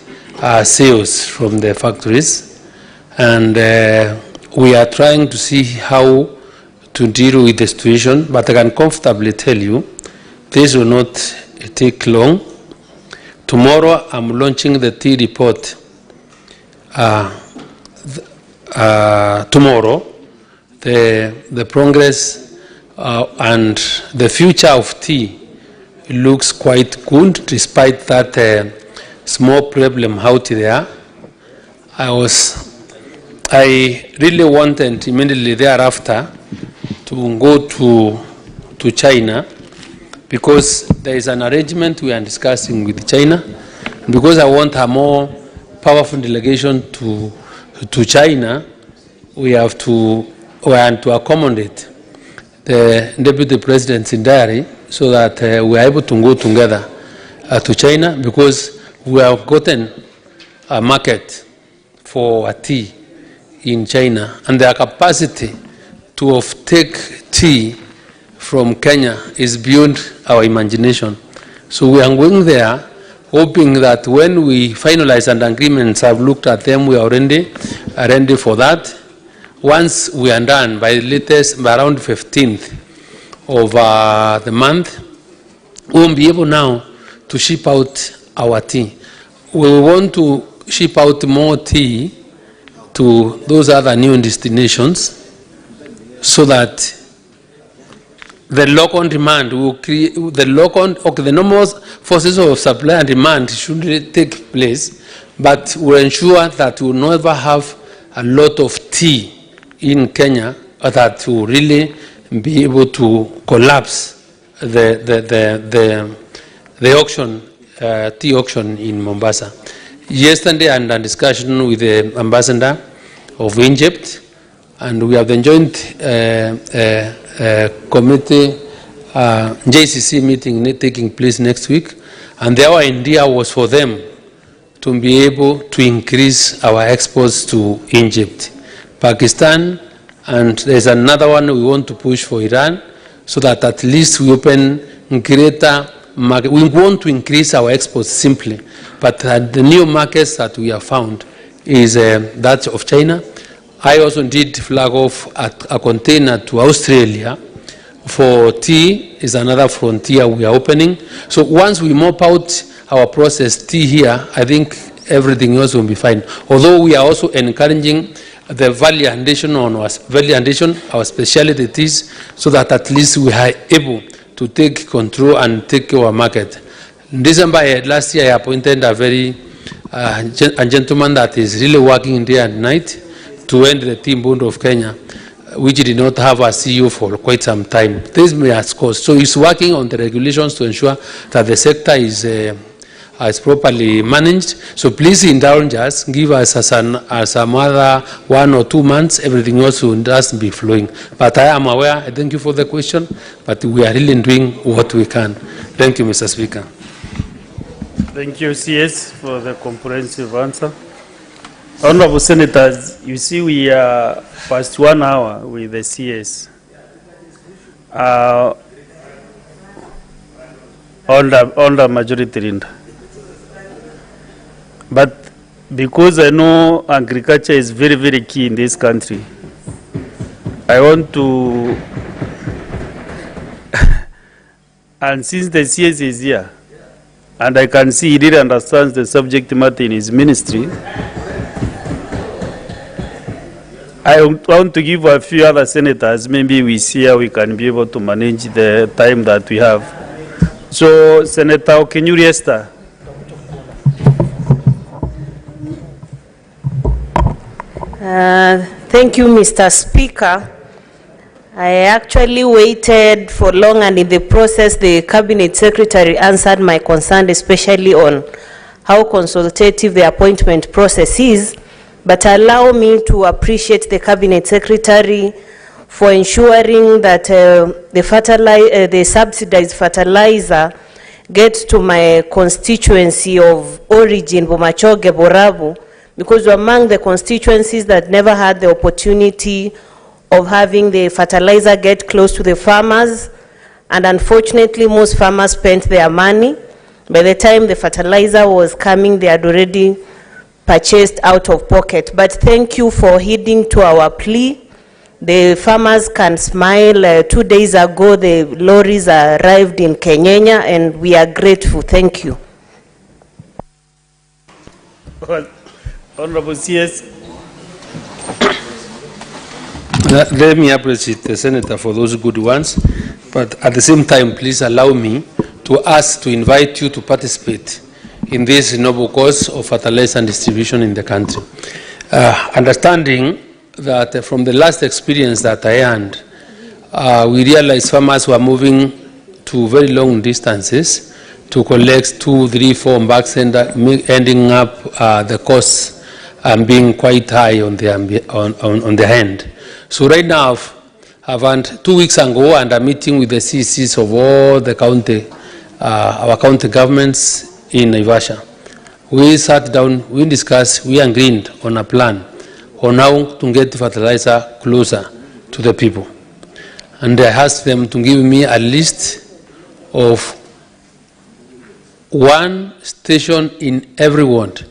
sales from the factories, and we are trying to see how to deal with the situation, but I can comfortably tell you this will not take long. Tomorrow I'm launching the tea report. Tomorrow, the progress and the future of tea looks quite good, despite that small problem out there. I really wanted immediately thereafter to go to China, because there is an arrangement we are discussing with China, because I want a more powerful delegation to China. We have to accommodate the Deputy President's diary so that we are able to go together to China, because we have gotten a market for a tea in China, and their capacity to take tea from Kenya is beyond our imagination. So we are going there, hoping that when we finalize and agreements have looked at them, we are ready for that. Once we are done, by around 15th of the month, we will be able now to ship out our tea. We want to ship out more tea to those other new destinations so that the local demand will create, the normal forces of supply and demand should take place, but will ensure that we will never have a lot of tea in Kenya that will really be able to collapse the auction, tea auction in Mombasa. Yesterday, I had a discussion with the ambassador of Egypt, and we have the joint committee JCC meeting taking place next week, and our idea was for them to be able to increase our exports to Egypt, Pakistan, and there's another one we want to push for Iran, so that at least we open greater market. We want to increase our exports simply, but the new markets that we have found is that of China. I also did flag off a container to Australia for tea, is another frontier we are opening. So once we mop out our processed tea here, I think everything else will be fine. Although we are also encouraging the value addition on our specialty teas, so that at least we are able to take control and take our market. In December last year, I appointed a gentleman that is really working day and night to end the tea boom of Kenya, which did not have a CEO for quite some time. This may have caused. So he's working on the regulations to ensure that the sector is properly managed. So please indulge us, give us as a mother 1 or 2 months, everything else will just be flowing. But I am aware, I thank you for the question, but we are really doing what we can. Thank you, Mr. Speaker. Thank you, CS, for the comprehensive answer. Honorable Senators, you see we are past 1 hour with the CS. Under majority leader. But because I know agriculture is very, very key in this country, I want to, and since the CS is here, and I can see he really understands the subject matter in his ministry, I want to give a few other senators, maybe we see how we can be able to manage the time that we have. So, Senator Okenyuri. Thank you, Mr. Speaker. I actually waited for long, and in the process, the Cabinet Secretary answered my concern, especially on how consultative the appointment process is. But allow me to appreciate the Cabinet Secretary for ensuring that the subsidized fertilizer gets to my constituency of origin, Bomachoge, Borabu, because we're among the constituencies that never had the opportunity of having the fertilizer get close to the farmers. And unfortunately, most farmers spent their money. By the time the fertilizer was coming, they had already purchased out of pocket. But thank you for heeding to our plea. The farmers can smile. 2 days ago, the lorries arrived in Kenyanya, and we are grateful. Thank you. Well, Honorable CS. Let me appreciate the Senator for those good ones, but at the same time, please allow me to invite you to participate in this noble cause of fertilizer and distribution in the country. Understanding that from the last experience that I had, we realized farmers were moving to very long distances to collect 2, 3, 4 bags, and ending up the costs being quite high on their end. So right now, I've had 2 weeks ago, and I'm meeting with the CCs of all the county, our county governments in Naivasha. We sat down, we discussed, we agreed on a plan on how to get fertilizer closer to the people. And I asked them to give me a list of one station in every ward,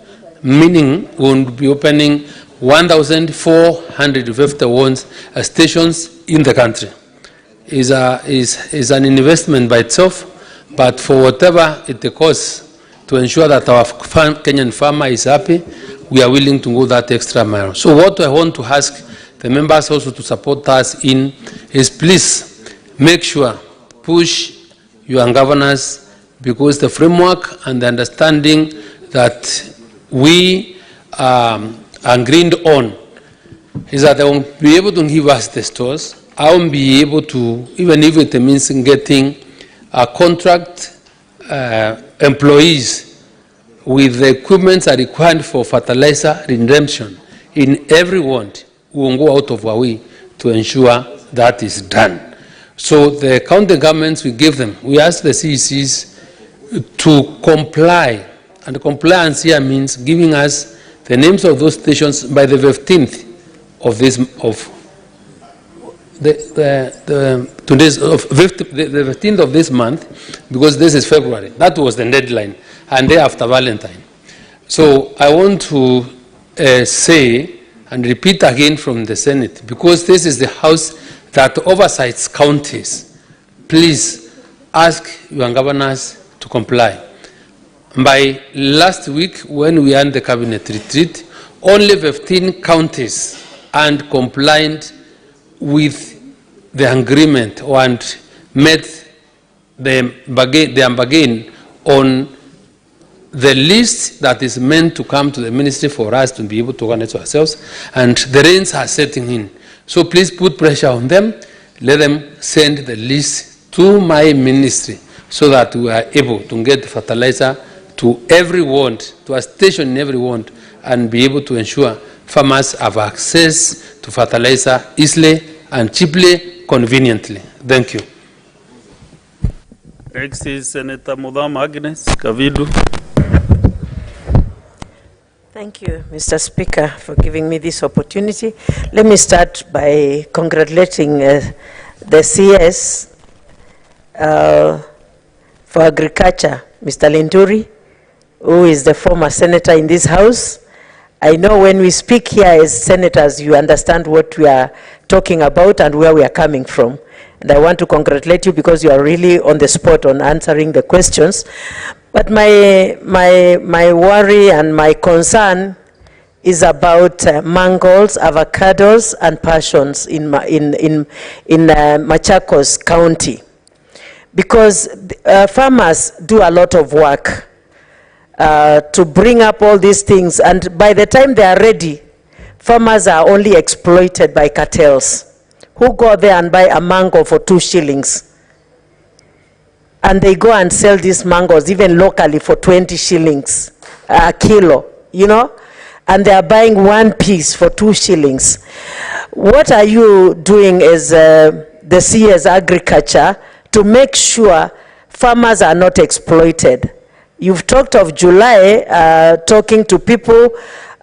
meaning we will be opening 1,450 stations in the country. Is an investment by itself, but for whatever it costs to ensure that our Kenyan farmer is happy, we are willing to go that extra mile. So what I want to ask the members also to support us in is please make sure, push your governors, because the framework and the understanding that we agreed on is that they won't be able to give us the stores. I won't be able to, even if it means getting contract employees with the equipment that are required for fertilizer redemption in every ward. We will go out of our way to ensure that is done. So the county governments, we give them, we ask the CECs to comply, and compliance here means giving us the names of those stations by the 15th of this the 15th of this month, because this is February. That was the deadline, and day after Valentine. So I want to say and repeat again from the Senate, because this is the House that oversights counties. Please ask your governors to comply. By last week, when we had the cabinet retreat, only 15 counties and compliant with the agreement and met the bargain on the list that is meant to come to the ministry for us to be able to organize ourselves, and the rains are setting in. So please put pressure on them, let them send the list to my ministry so that we are able to get fertilizer to every ward, to a station in every ward, and be able to ensure farmers have access to fertilizer easily and cheaply, conveniently. Thank you. Next is Senator Mudhama Agnes Kavidu. Thank you, Mr. Speaker, for giving me this opportunity. Let me start by congratulating the CS for Agriculture, Mr. Linturi, who is the former senator in this House. I know when we speak here as senators, you understand what we are talking about and where we are coming from. And I want to congratulate you because you are really on the spot on answering the questions. But my worry and my concern is about mangos, avocados, and passions in Machakos County. Because farmers do a lot of work to bring up all these things, and by the time they are ready, farmers are only exploited by cartels who go there and buy a mango for 2 shillings. And they go and sell these mangoes even locally for 20 shillings a kilo, you know, and they are buying 1 piece for 2 shillings. What are you doing as the CS Agriculture to make sure farmers are not exploited? You've talked of July, talking to people,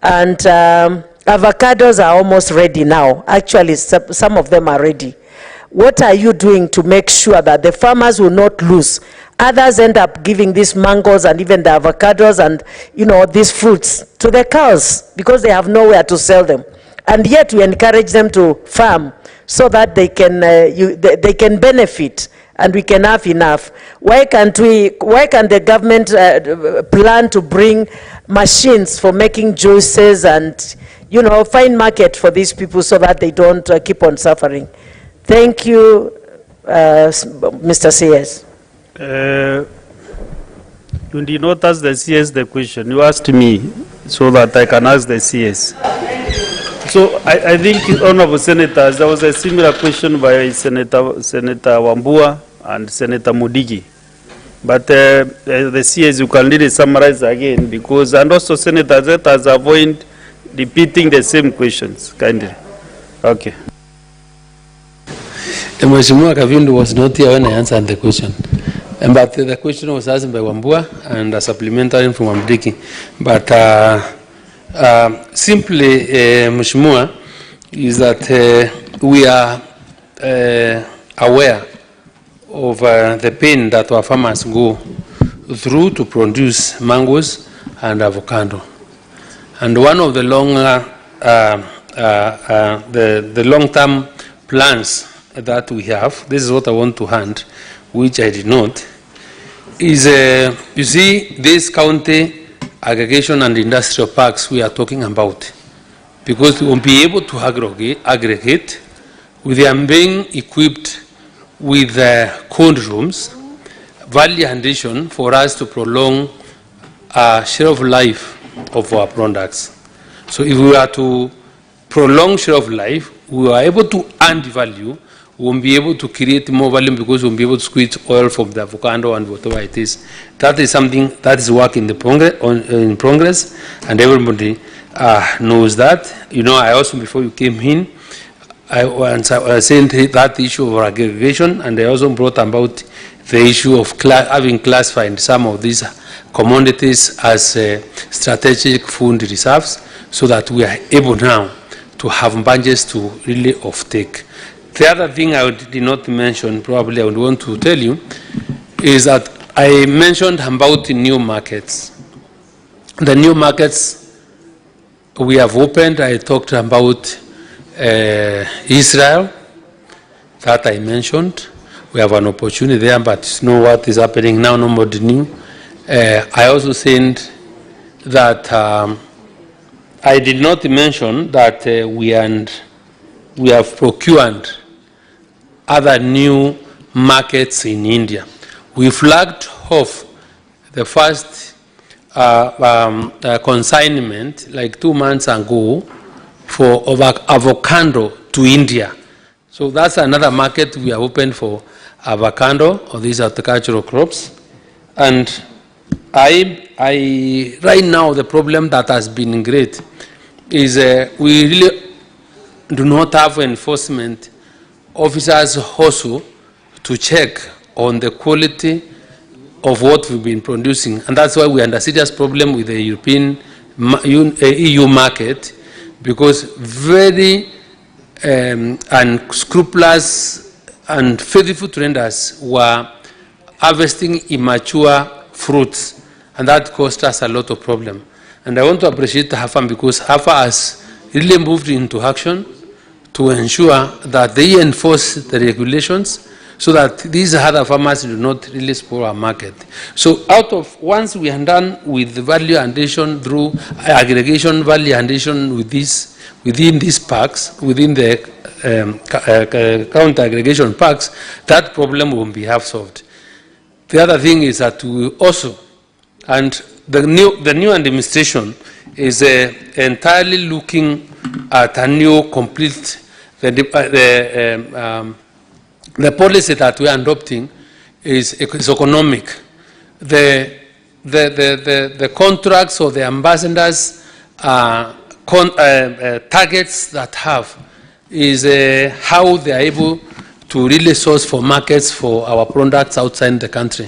and avocados are almost ready now. Actually, some of them are ready. What are you doing to make sure that the farmers will not lose? Others end up giving these mangoes and even the avocados and, you know, these fruits to the cows because they have nowhere to sell them. And yet we encourage them to farm so that they can benefit and we can have enough. Why can't the government plan to bring machines for making juices and, you know, find market for these people so that they don't keep on suffering? Thank you, Mr. CS. You did not ask the CS the question. You asked me so that I can ask the CS. So I think, Honorable Senators, there was a similar question by Senator Wambua and Senator Mudigi. But the CS, you can really summarize again, because, and also Senators, let us avoid repeating the same questions, kindly. Okay. Mheshimiwa Kavindu was not here when I answered the question. But the question was asked by Wambua and a supplementary from Wamdiki. But simply, Mheshimiwa, is that we are aware of the pain that our farmers go through to produce mangoes and avocado. And one of the the long-term plans that we have, this is what I want to hand, which I did not, is, you see, this county aggregation and industrial parks we are talking about, because we won't be able to aggregate with them being equipped with cold rooms, value addition for us to prolong share of life of our products. So if we are to prolong share of life, we are able to add value, we won't be able to create more value because we won't be able to squeeze oil from the avocado and whatever it is. That is something that is work in progress, and everybody knows that. You know, I also, before you came in, I was saying that issue of aggregation, and I also brought about the issue of having classified some of these commodities as strategic food reserves, so that we are able now to have bunches to really offtake. The other thing I did not mention, probably I would want to tell you, is that I mentioned about the new markets. The new markets we have opened, I talked about Israel, that I mentioned. We have an opportunity there, but you know what is happening now, nobody knew. I also said that I did not mention that we have procured other new markets in India. We flagged off the first consignment like 2 months ago for avocado to India. So that's another market we have opened for avocado, or these agricultural crops. And right now the problem that has been great is we really do not have enforcement officers also to check on the quality of what we've been producing. And that's why we're under serious problem with the European EU market, because very unscrupulous and faithful traders were harvesting immature fruits, and that caused us a lot of problem. And I want to appreciate HAFA, because HAFA has really moved into action to ensure that they enforce the regulations so that these other farmers do not really spoil our market. So once we are done with the value addition through aggregation, value addition with within these parks, within the counter aggregation parks, that problem will be half solved. The other thing is that we also, and the new administration is entirely looking at a new complete, the policy that we are adopting is economic. The contracts or the ambassadors targets that have is how they are able to really source for markets for our products outside the country.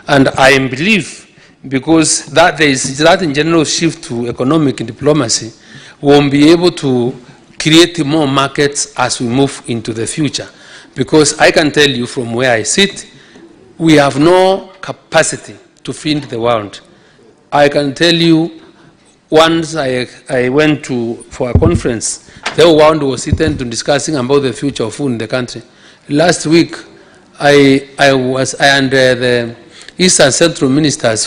And I believe, because that there is that in general shift to economic diplomacy, we will be able to create more markets as we move into the future. Because I can tell you from where I sit, we have no capacity to feed the world. I can tell you, once I went for a conference, the whole world was sitting to discussing about the future of food in the country. Last week, I and the East and Central ministers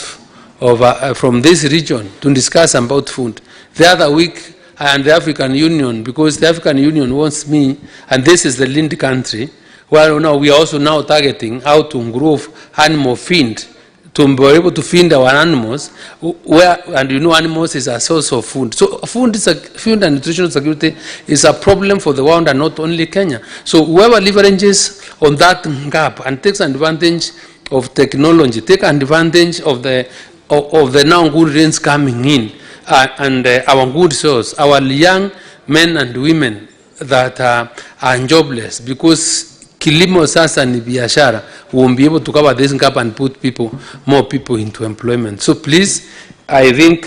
from this region to discuss about food. The other week, and the African Union, because the African Union wants me, and this is the lead country, well, now we are also now targeting how to improve animal feed, to be able to feed our animals, and you know animals is a source of food. So food and nutritional security is a problem for the world and not only Kenya. So whoever leverages on that gap and takes advantage of technology, take advantage of the now good rains coming in, and our good source, our young men and women that are jobless, because kilimo sasa ni biashara, won't be able to cover this gap and put more people into employment. So please, I think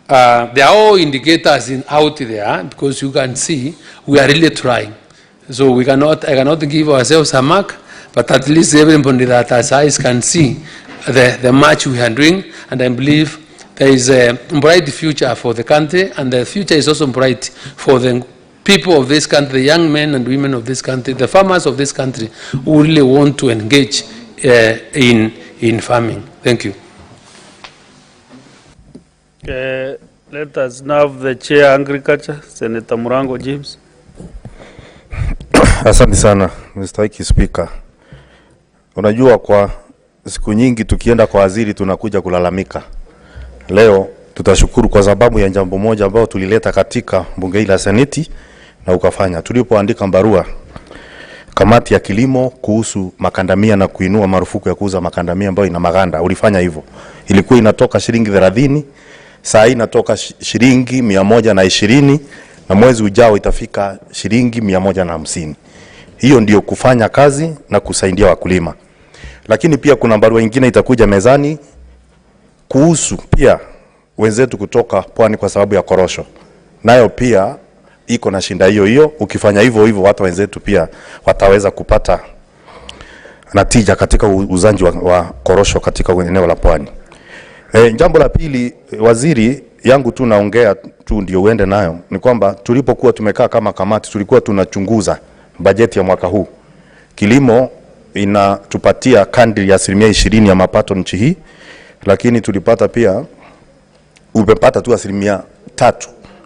there are all indicators out there, because you can see we are really trying. So I cannot give ourselves a mark, but at least everybody that has eyes can see the march we are doing, and I believe there is a bright future for the country, and the future is also bright for the people of this country, the young men and women of this country, the farmers of this country who really want to engage in farming. Thank you. Let us now have the Chair Agriculture, Senator Murango James. Asante sana, Mr. Speaker. Unajua kwa siku nyingi tukienda kwa waziri tunakuja kulalamika. Leo tutashukuru kwa sababu ya jambo moja ambao tulileta katika bunge la Seneti na ukafanya. Tulipoandika barua kamati ya kilimo kuhusu makandamia na kuinua marufuku ya kuuza makandamia ambayo ina maganda, ulifanya hivyo. Ilikuwa inatoka shilingi 30, saa hii inatoka shilingi 120 na mwezi ujao itafika shilingi 150. Hiyo ndio kufanya kazi na kusaidia wakulima. Lakini pia kuna barua nyingine itakuja mezani kuhusu pia wenzetu kutoka pwani kwa sababu ya korosho. Nayo pia iko na shinda hiyo. Ukifanya hivyo watu wenzetu pia wataweza kupata natija katika uzanji wa korosho katika eneo la pwani. Jambo la pili, waziri yangu tu naongea tu ndio uende nayo, ni kwamba tulipokuwa tumekaa kama kamati tulikuwa tunachunguza bajeti ya mwaka huu. Kilimo inatupatia kandri ya 20% ya mapato nchi hii, lakini tulipata pia umepata tu 3%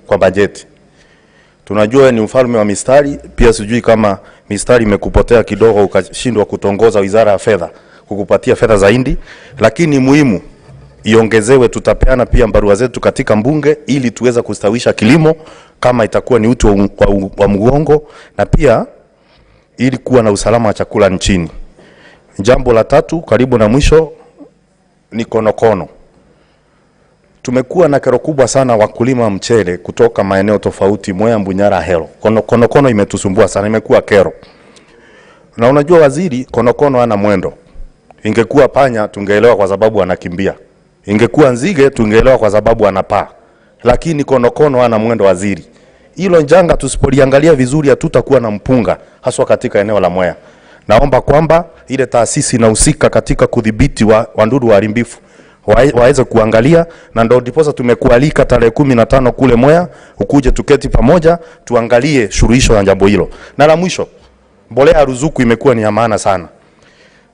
kwa bajeti. Tunajua ni mfalme wa mistari, pia sijui kama mistari imekupotea kidogo ukashindwa kutongoza wizara ya fedha kukupatia fedha zaidi, lakini muhimu iongezewe. Tutapeana pia barua zetu katika mbunge ili tuweza kustawisha kilimo kama itakuwa ni uti wa mgongo, na pia ili kuwa na usalama wa chakula nchini. Jambo la tatu karibu na mwisho ni konokono. Tumekuwa na kero kubwa sana wakulima mchele kutoka maeneo tofauti, Mwea, Mbunyara, Hero. Konokono imetusumbua sana, imekuwa kero. Na unajua waziri, konokono hana mwendo. Ingekuwa panya tungeelewa kwa sababu anakimbia. Ingekuwa nzige tungeelewa kwa sababu anapaa. Lakini konokono hana mwendo waziri. Hilo njanga tusipoliangalia vizuri hatutakuwa na mpunga haswa katika eneo la Mwea. Naomba kwamba ile taasisi inahusika katika kudhibiti wadudu waharibifu waweze kuangalia, na ndio ndiposa tumekualika tarehe 15 kule Mwea ukuje tuketi pamoja tuangalie suluhisho la jambo hilo. Na la mwisho, mbolea ya ruzuku imekuwa ni ya maana sana.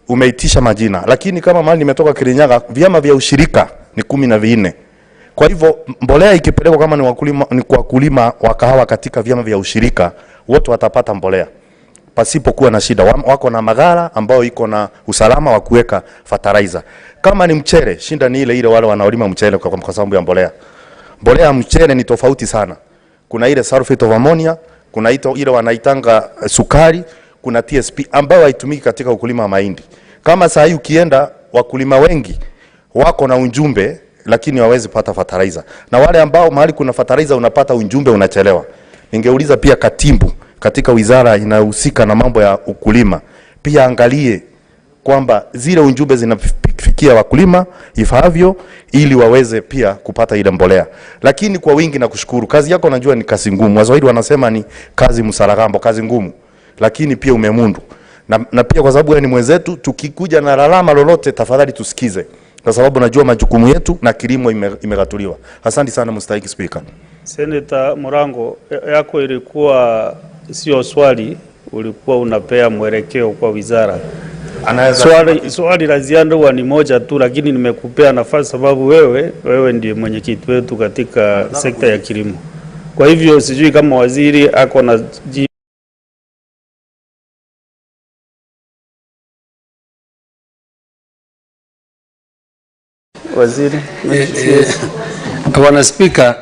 Umeitisha majina, lakini kama mali nimetoka Kirinyaga vyama vya ushirika ni 14. Kwa hivyo mbolea ikipelekwa kama ni kwa wakulima wa kahawa katika vyama vya ushirika, wote watapata mbolea pasipo kuwa na shida. Wako na magara ambao iko na usalama wa kuweka fertilizer. Kama ni mchele, shinda ni ile wale wanaolima mchele kwa sababu ya mbolea. Mbolea ya mchele ni tofauti sana. Kuna ile sulfate of ammonia, kuna ile wanaitanga sukari, kuna TSP ambao haitumiki katika ukulima wa mahindi. Kama saa hii ukienda wakulima wengi wako na ujumbe lakini hawezi pata fertilizer. Na wale ambao mahali kuna fertilizer unapata ujumbe unachelewa. Ningeuliza pia katibu katika wizara inahusika na mambo ya ukulima pia angalie kwamba zile ujumbe zinafikia wakulima ifahavyo ili waweze pia kupata ile mbolea. Lakini kwa wingi na kushukuru. Kazi yako najua ni kazi ngumu. Waswahili wanasema ni kazi msaragambo, kazi ngumu. Lakini pia umemundu. Na pia kwa sababu wewe ni mwenzetu, tukikuja na lalama lolote tafadhali tusikize. Kwa sababu najua majukumu yetu na kilimo imegatuliwa. Asante sana Mr. Speaker. Senator Murango, yako ilikuwa sio swali, ulikuwa unapea mwelekeo kwa wizara. Swali la ziada huwa ni moja tu, lakini nimekupea nafasi sababu wewe ndiye mwenyekiti wetu katika sekta ya kilimo. Kwa hivyo sijui kama waziri ako na waziri. Bwana Speaker,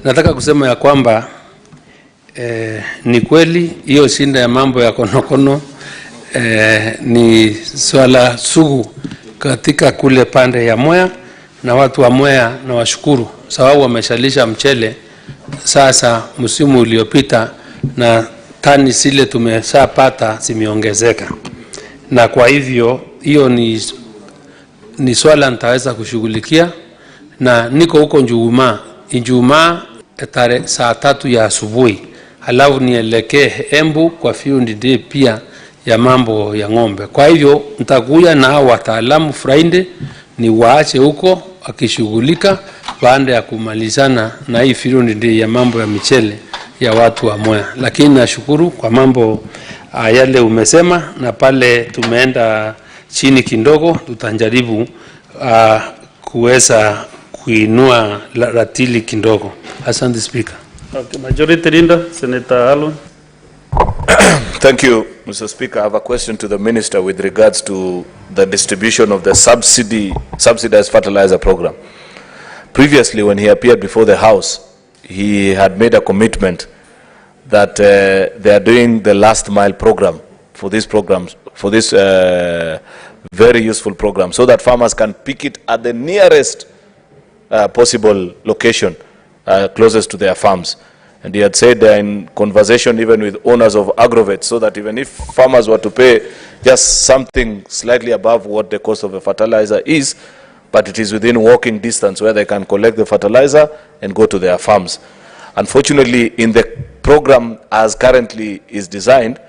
nataka kusema ya kwamba ni kweli hiyo shinda ya mambo ya konokono ni swala sugu katika kule pande ya Mwea, na watu wa Mwea na washukuru sababu wameshalisha mchele sasa msimu uliopita na tani zile tumeshapata zimeongezeka, na kwa hivyo hiyo ni swala nitaweza kushughulikia, na niko huko Ijumaa saa 3 ya asubuhi, halafu nielekee Embu kwa Fundi Day pia ya mambo ya ng'ombe. Kwa hivyo nitakuja na wataalamu Friday ni waache huko akishughulika baada ya kumalizana na hii field ya mambo ya michele ya watu wa Mwea. Lakini nashukuru kwa mambo yale umesema, na pale tumeenda chini kidogo, tutajaribu kuweza kuinua ratili kidogo. Asante Speaker. Okay, Majority Leader, Senator Alon. Thank you, Mr. Speaker. I have a question to the Minister with regards to the distribution of the subsidized fertilizer program. Previously, when he appeared before the House, he had made a commitment that they are doing the last mile program for these programs, for this very useful program, so that farmers can pick it at the nearest possible location closest to their farms. And he had said they're in conversation even with owners of agrovets, so that even if farmers were to pay just something slightly above what the cost of a fertilizer is, but it is within walking distance where they can collect the fertilizer and go to their farms. Unfortunately, in the program as currently is designed,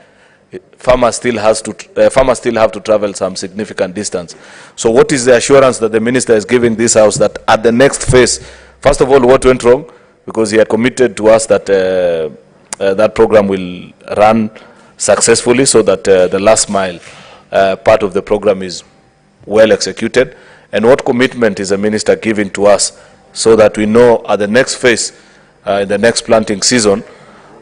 farmers still have to travel some significant distance. So what is the assurance that the Minister is giving this House that at the next phase, first of all, what went wrong? Because he had committed to us that that program will run successfully, so that the last mile part of the program is well executed. And what commitment is the Minister giving to us so that we know at the next phase, in the next planting season,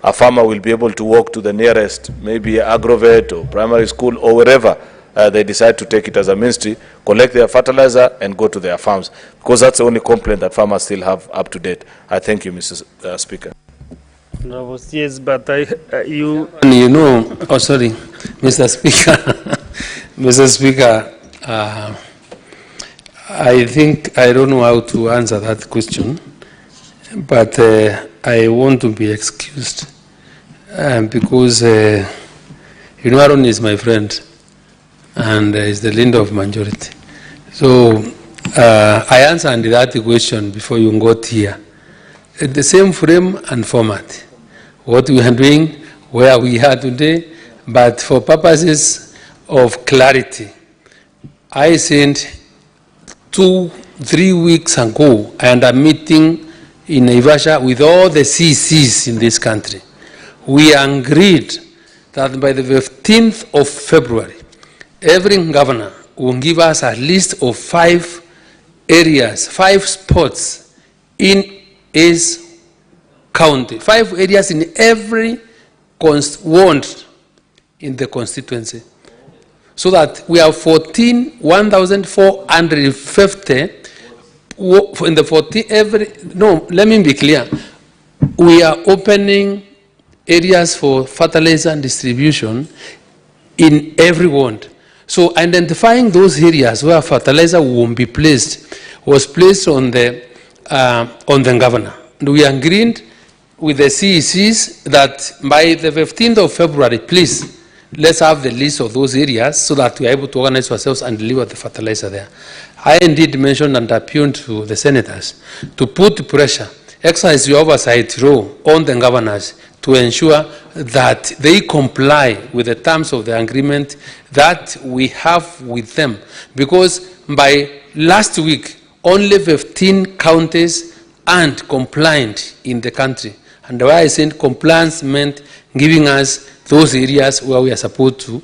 a farmer will be able to walk to the nearest, maybe agrovet or primary school or wherever they decide to take it as a ministry, collect their fertilizer and go to their farms, because that's the only complaint that farmers still have up to date. I thank you, Mr. Speaker. No, yes, but you know, oh sorry, Mr. Speaker, Mr. Speaker, I think I don't know how to answer that question, but I want to be excused because Aaron is my friend and is the leader of majority. So I answered that question before you got here. The same frame and format. What we are doing, where we are today, but for purposes of clarity, I sent 2-3 weeks ago, I had a meeting in Naivasha with all the CCs in this country. We agreed that by the 15th of February, every governor will give us a list of 5 areas, 5 spots in his county, 5 areas in every ward in the constituency. So that we have 1,450 in the 14 let me be clear. We are opening areas for fertilizer and distribution in every ward. So identifying those areas where fertilizer won't be placed was placed on the governor. And we agreed with the CECs that by the 15th of February, please, let's have the list of those areas so that we are able to organize ourselves and deliver the fertilizer there. I indeed mentioned and appealed to the senators to put pressure, exercise the oversight role on the governors to ensure that they comply with the terms of the agreement that we have with them. Because by last week, only 15 counties aren't compliant in the country. And the way I said compliance meant giving us those areas where we are supposed to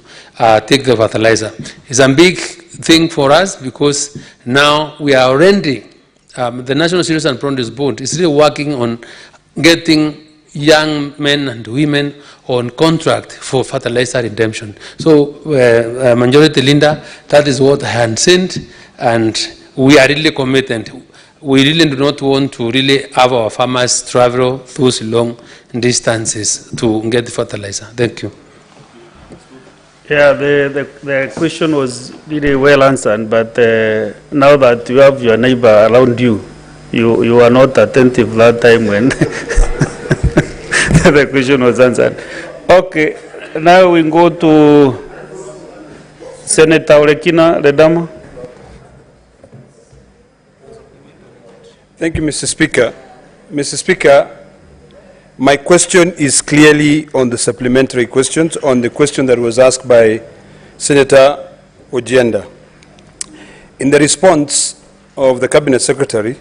take the fertilizer. It's a big thing for us because now we are already, the National Cereals and Produce Board is really working on getting young men and women on contract for fertilizer redemption. So, Majority Leader, that is what I had sent, and we are really committed. We really do not want to really have our farmers travel those long distances to get the fertilizer. Thank you. Yeah, the question was really well answered, but now that you have your neighbor around you, you are not attentive that time when the question was answered. Okay, now we go to Senator Orekina Ledama. Thank you, Mr. Speaker. Mr. Speaker, My question is clearly on the supplementary questions, on the question that was asked by Senator Ojienda. In the response of the Cabinet Secretary,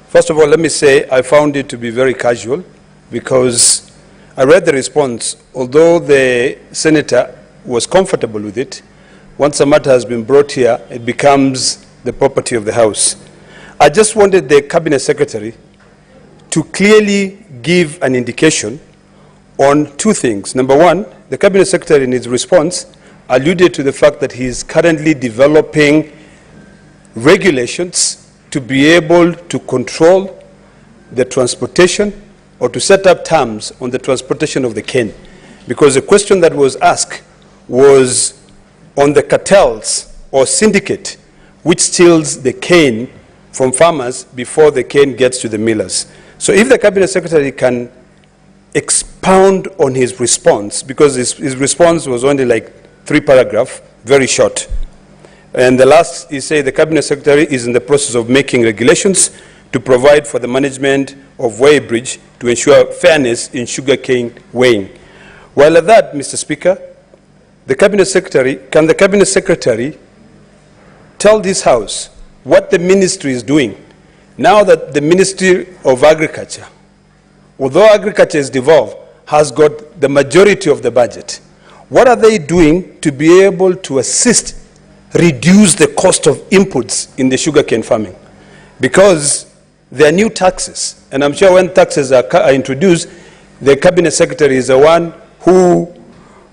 first of all, let me say I found it to be very casual because I read the response. Although the Senator was comfortable with it, once a matter has been brought here, it becomes the property of the House. I just wanted the Cabinet Secretary to clearly give an indication on two things. Number one, the Cabinet Secretary in his response alluded to the fact that he is currently developing regulations to be able to control the transportation or to set up terms on the transportation of the cane. Because the question that was asked was on the cartels or syndicate which steals the cane from farmers before the cane gets to the millers. So if the Cabinet Secretary can expound on his response, because his response was only like 3 paragraphs, very short. And the last, he said the Cabinet Secretary is in the process of making regulations to provide for the management of weighbridge to ensure fairness in sugarcane weighing. While at that, Mr. Speaker, the Cabinet Secretary, can the Cabinet Secretary tell this House what the ministry is doing now that the Ministry of Agriculture, although agriculture is devolved, has got the majority of the budget? What are they doing to be able to assist, reduce the cost of inputs in the sugarcane farming? Because there are new taxes, and I'm sure when taxes are introduced, the Cabinet Secretary is the one who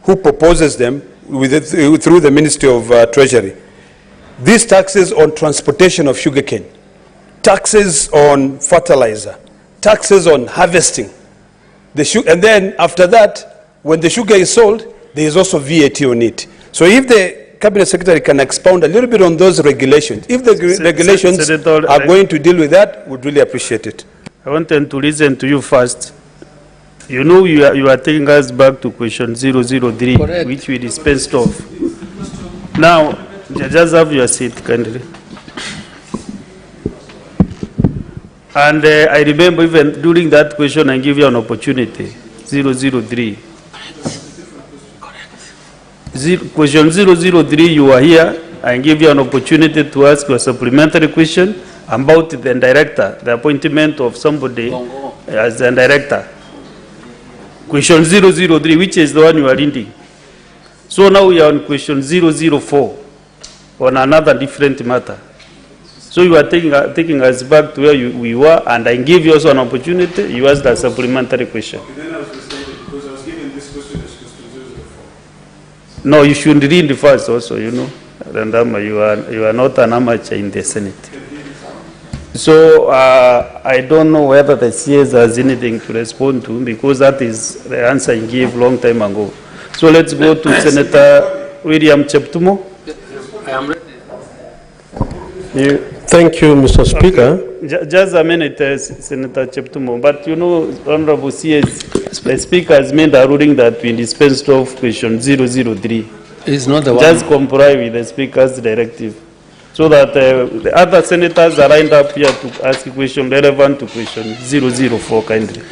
proposes them through the Ministry of Treasury. These taxes on transportation of sugarcane, taxes on fertilizer, taxes on harvesting, and then after that, when the sugar is sold, there is also VAT on it. So if the Cabinet Secretary can expound a little bit on those regulations, if the regulations are going to deal with that, we'd really appreciate it. I wanted to listen to you first. You know you are taking us back to question 003, correct, which we dispensed of. Now, just have your seat, kindly. And I remember even during that question, I give you an opportunity, 003. Question 003, you are here. I give you an opportunity to ask a supplementary question about the director, the appointment of somebody as the director. Question 003, which is the one you are reading. So now we are on question 004 on another different matter. So you are taking us back to where we were, and I give you also an opportunity. You ask a supplementary question. No, you should read the first also, you know. Randama, you are not an amateur in the Senate. So I don't know whether the CS has anything to respond to, because that is the answer he gave long time ago. So let's go to Senator William Cheptumo. I am ready. Thank you, Mr. Speaker. Okay. Just a minute, Senator Cheptumo. But you know, Honorable CS, the Speaker has made a ruling that we dispensed of question 003. It's not the one. Just comply with the Speaker's directive, so that the other senators are lined up here to ask a question relevant to question 004, kindly.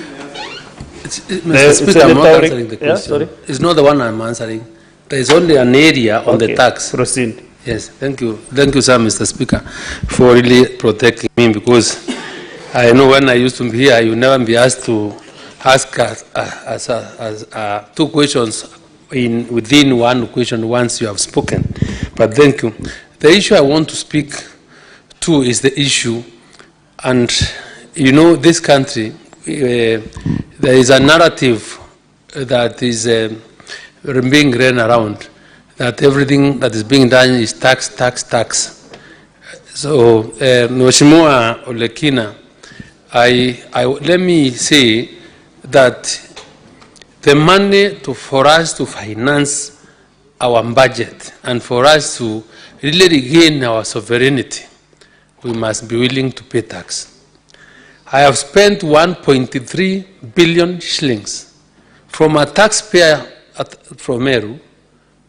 Mr. Speaker, I'm not answering the question. Yeah, sorry? It's not the one I'm answering. There is only an area on the tax. Proceed. Yes, thank you. Thank you, sir, Mr. Speaker, for really protecting me, because I know when I used to be here, I would never be asked to ask two questions within one question once you have spoken. But thank you. The issue I want to speak to is the issue, and you know, this country, there is a narrative that is being ran around, that everything that is being done is tax, tax, tax. So, Mheshimiwa Olekina, let me say that the money for us to finance our budget and for us to really regain our sovereignty, we must be willing to pay tax. I have spent 1.3 billion shillings from a taxpayer from Meru,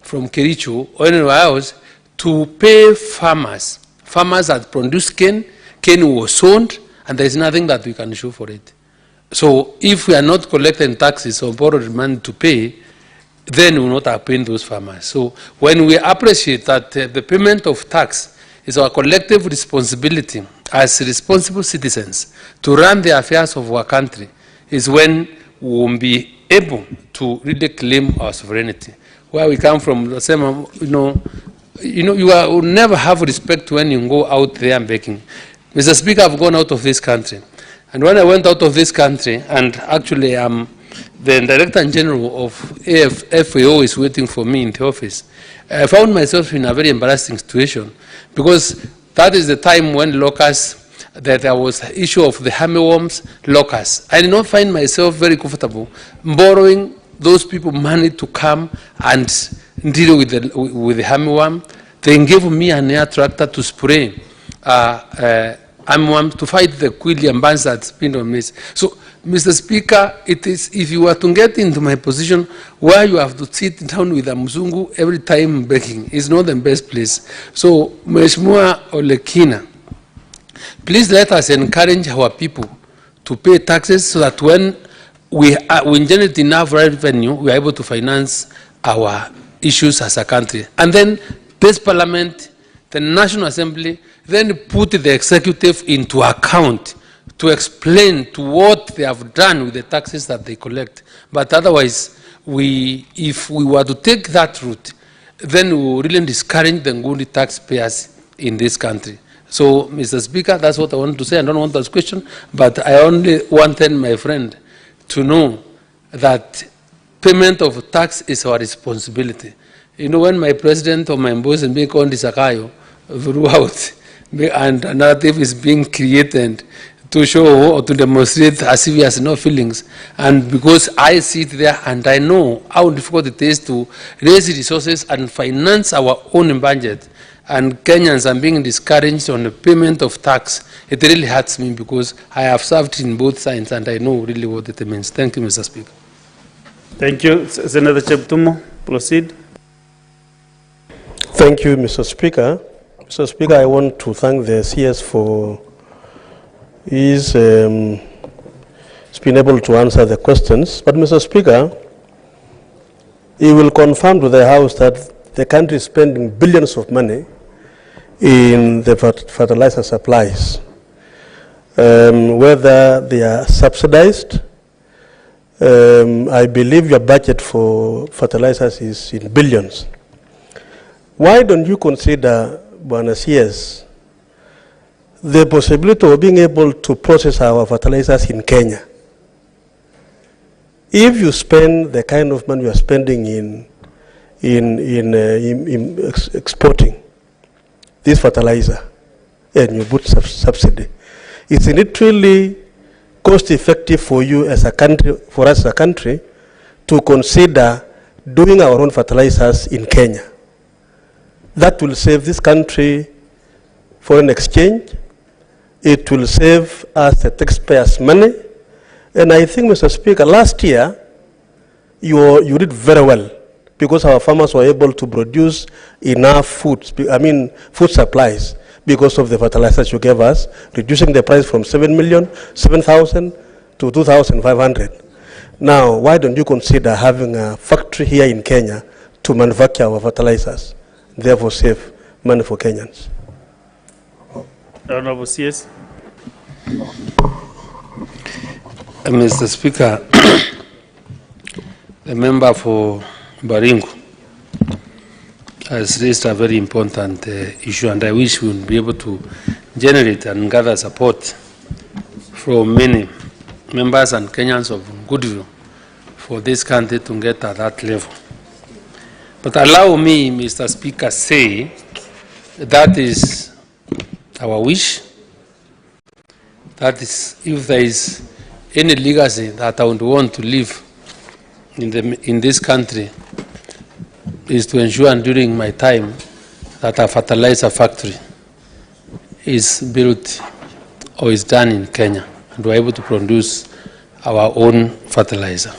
from Kericho, or anywhere else, to pay farmers. Farmers that produce cane was sold, and there is nothing that we can show for it. So if we are not collecting taxes or borrowed money to pay, then we will not have paid those farmers. So when we appreciate that the payment of tax is our collective responsibility as responsible citizens to run the affairs of our country, is when we will be able to really claim our sovereignty. Where we come from, the same, you will never have respect when you go out there and begging. Mr. Speaker, I've gone out of this country. And when I went out of this country, and actually the Director General of FAO is waiting for me in the office, I found myself in a very embarrassing situation, because that is the time when locusts, that there was issue of the hammerworms, locusts. I did not find myself very comfortable borrowing those people money to come and deal with the hammerworm. They gave me an air tractor to spray hammerworm to fight the quilly and bands that's been on me. So, Mr. Speaker, it is, if you were to get into my position where you have to sit down with a Mzungu every time begging, is not the best place. So, Mheshimiwa Olekina, please let us encourage our people to pay taxes so that when we generate enough revenue, we are able to finance our issues as a country. And then this Parliament, the National Assembly, then put the executive into account to explain to what they have done with the taxes that they collect. But otherwise, if we were to take that route, then we will really discourage the Ngundi taxpayers in this country. So, Mr. Speaker, that's what I want to say. I don't want to ask question, but I only wanted my friend to know that payment of tax is our responsibility. You know, when my president or my boss and being called Disakayo throughout, and a narrative is being created to show or to demonstrate as if he has no feelings. And because I sit there and I know how difficult it is to raise resources and finance our own budget, and Kenyans are being discouraged on the payment of tax, it really hurts me because I have served in both sides and I know really what it means. Thank you, Mr. Speaker. Thank you. Senator Cheptumo, proceed. Thank you, Mr. Speaker. Mr. Speaker, I want to thank the CS for his been able to answer the questions. But, Mr. Speaker, he will confirm to the House that the country is spending billions of money in the fertilizer supplies, whether they are subsidized. I believe your budget for fertilizers is in billions. Why don't you consider, Bwana CS, the possibility of being able to process our fertilizers in Kenya? If you spend the kind of money you are spending in exporting this fertilizer and you put subsidy, isn't it really cost effective for you as a country, for us as a country, to consider doing our own fertilizers in Kenya? That will save this country foreign exchange. It will save us the taxpayers' money. And I think, Mr. Speaker, last year you did very well because our farmers were able to produce enough food supplies because of the fertilizers you gave us, reducing the price from 7,000 to 2,500. Now, why don't you consider having a factory here in Kenya to manufacture our fertilizers, therefore save money for Kenyans? Honorable CS. Mr. Speaker, the member for Baringo has raised a very important issue, and I wish we would be able to generate and gather support from many members and Kenyans of goodwill for this country to get at that level. But allow me, Mr. Speaker, say that is our wish. That is, if there is any legacy that I would want to leave in this country, is to ensure during my time that a fertilizer factory is built or is done in Kenya and we're able to produce our own fertilizer.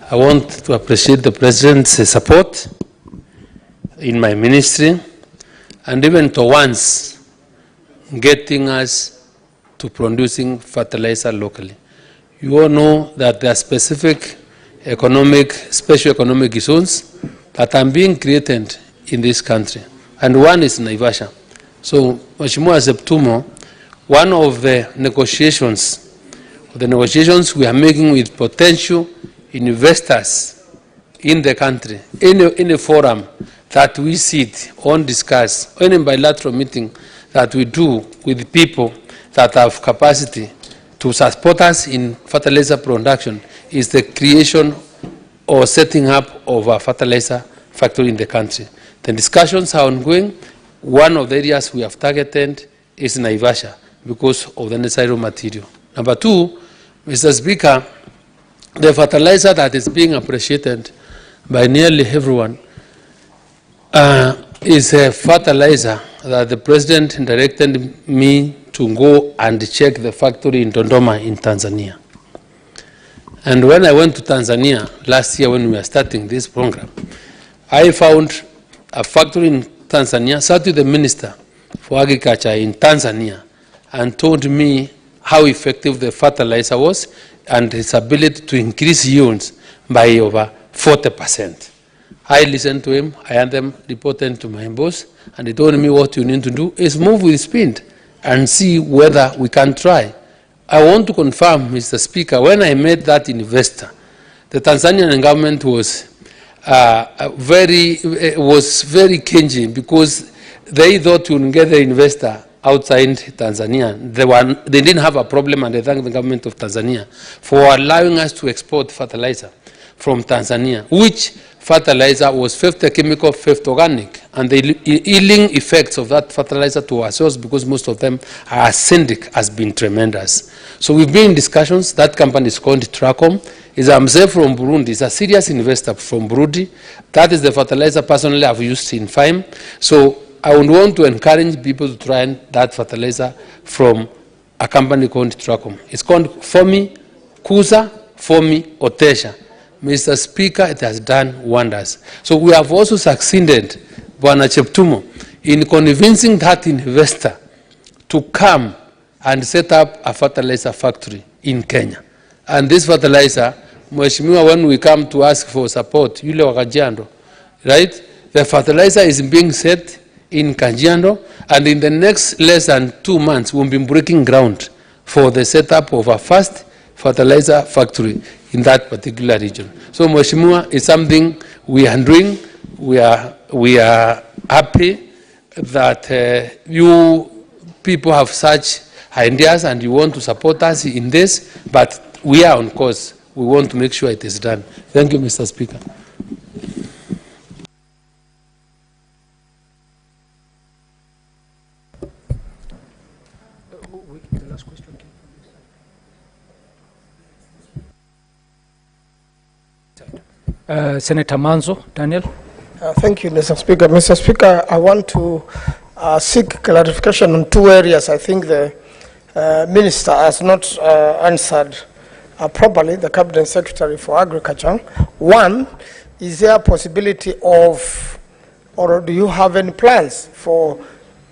I want to appreciate the President's support in my ministry and even towards getting us to producing fertilizer locally. You all know that there are specific special economic zones that are being created in this country, and one is Naivasha. So, Mheshimiwa Zeptumo, one of the negotiations we are making with potential investors in the country, in a forum that we sit on, discuss, any bilateral meeting that we do with people that have capacity to support us in fertilizer production, is the creation or setting up of a fertilizer factory in the country. The discussions are ongoing. One of the areas we have targeted is Naivasha because of the necessary material. Number two, Mr. Speaker, the fertilizer that is being appreciated by nearly everyone is a fertilizer that the President directed me to go and check the factory in Dodoma in Tanzania. And when I went to Tanzania last year when we were starting this program, I found a factory in Tanzania, sat with the Minister for Agriculture in Tanzania and told me how effective the fertilizer was and its ability to increase yields by over 40%. I listened to him, I had them reported to my boss, and he told me what you need to do is move with speed and see whether we can try. I want to confirm, Mr. Speaker, when I met that investor, the Tanzanian government was very cagey because they thought you would get the investor outside Tanzania. They didn't have a problem, and they thank the government of Tanzania for allowing us to export fertilizer from Tanzania, which fertilizer was fifth chemical, fifth organic, and the healing effects of that fertilizer to ourselves, because most of them are acidic, has been tremendous. So we've been in discussions. That company is called Tracom. Is himself from Burundi. Is a serious investor from Burundi. That is the fertilizer personally I've used in FIME. So I would want to encourage people to try that fertilizer from a company called Tracom. It's called Fomi Kuza, Fomi Otesha. Mr. Speaker, it has done wonders. So we have also succeeded, Bwana Cheptumo, in convincing that investor to come and set up a fertilizer factory in Kenya. And this fertilizer, Mheshimiwa, when we come to ask for support, yule wa Kajiado, right? The fertilizer is being set in Kajiado, and in the next less than 2 months, we'll be breaking ground for the setup of a first fertilizer factory in that particular region. So, Mheshimiwa, it's something we are doing. We are happy that you people have such ideas and you want to support us in this, but we are on course. We want to make sure it is done. Thank you, Mr. Speaker. Senator Manzo, Daniel. Thank you, Mr. Speaker. Mr. Speaker, I want to seek clarification on 2 areas. I think the Minister has not answered properly, the Cabinet Secretary for Agriculture. One, is there a possibility of, or do you have any plans for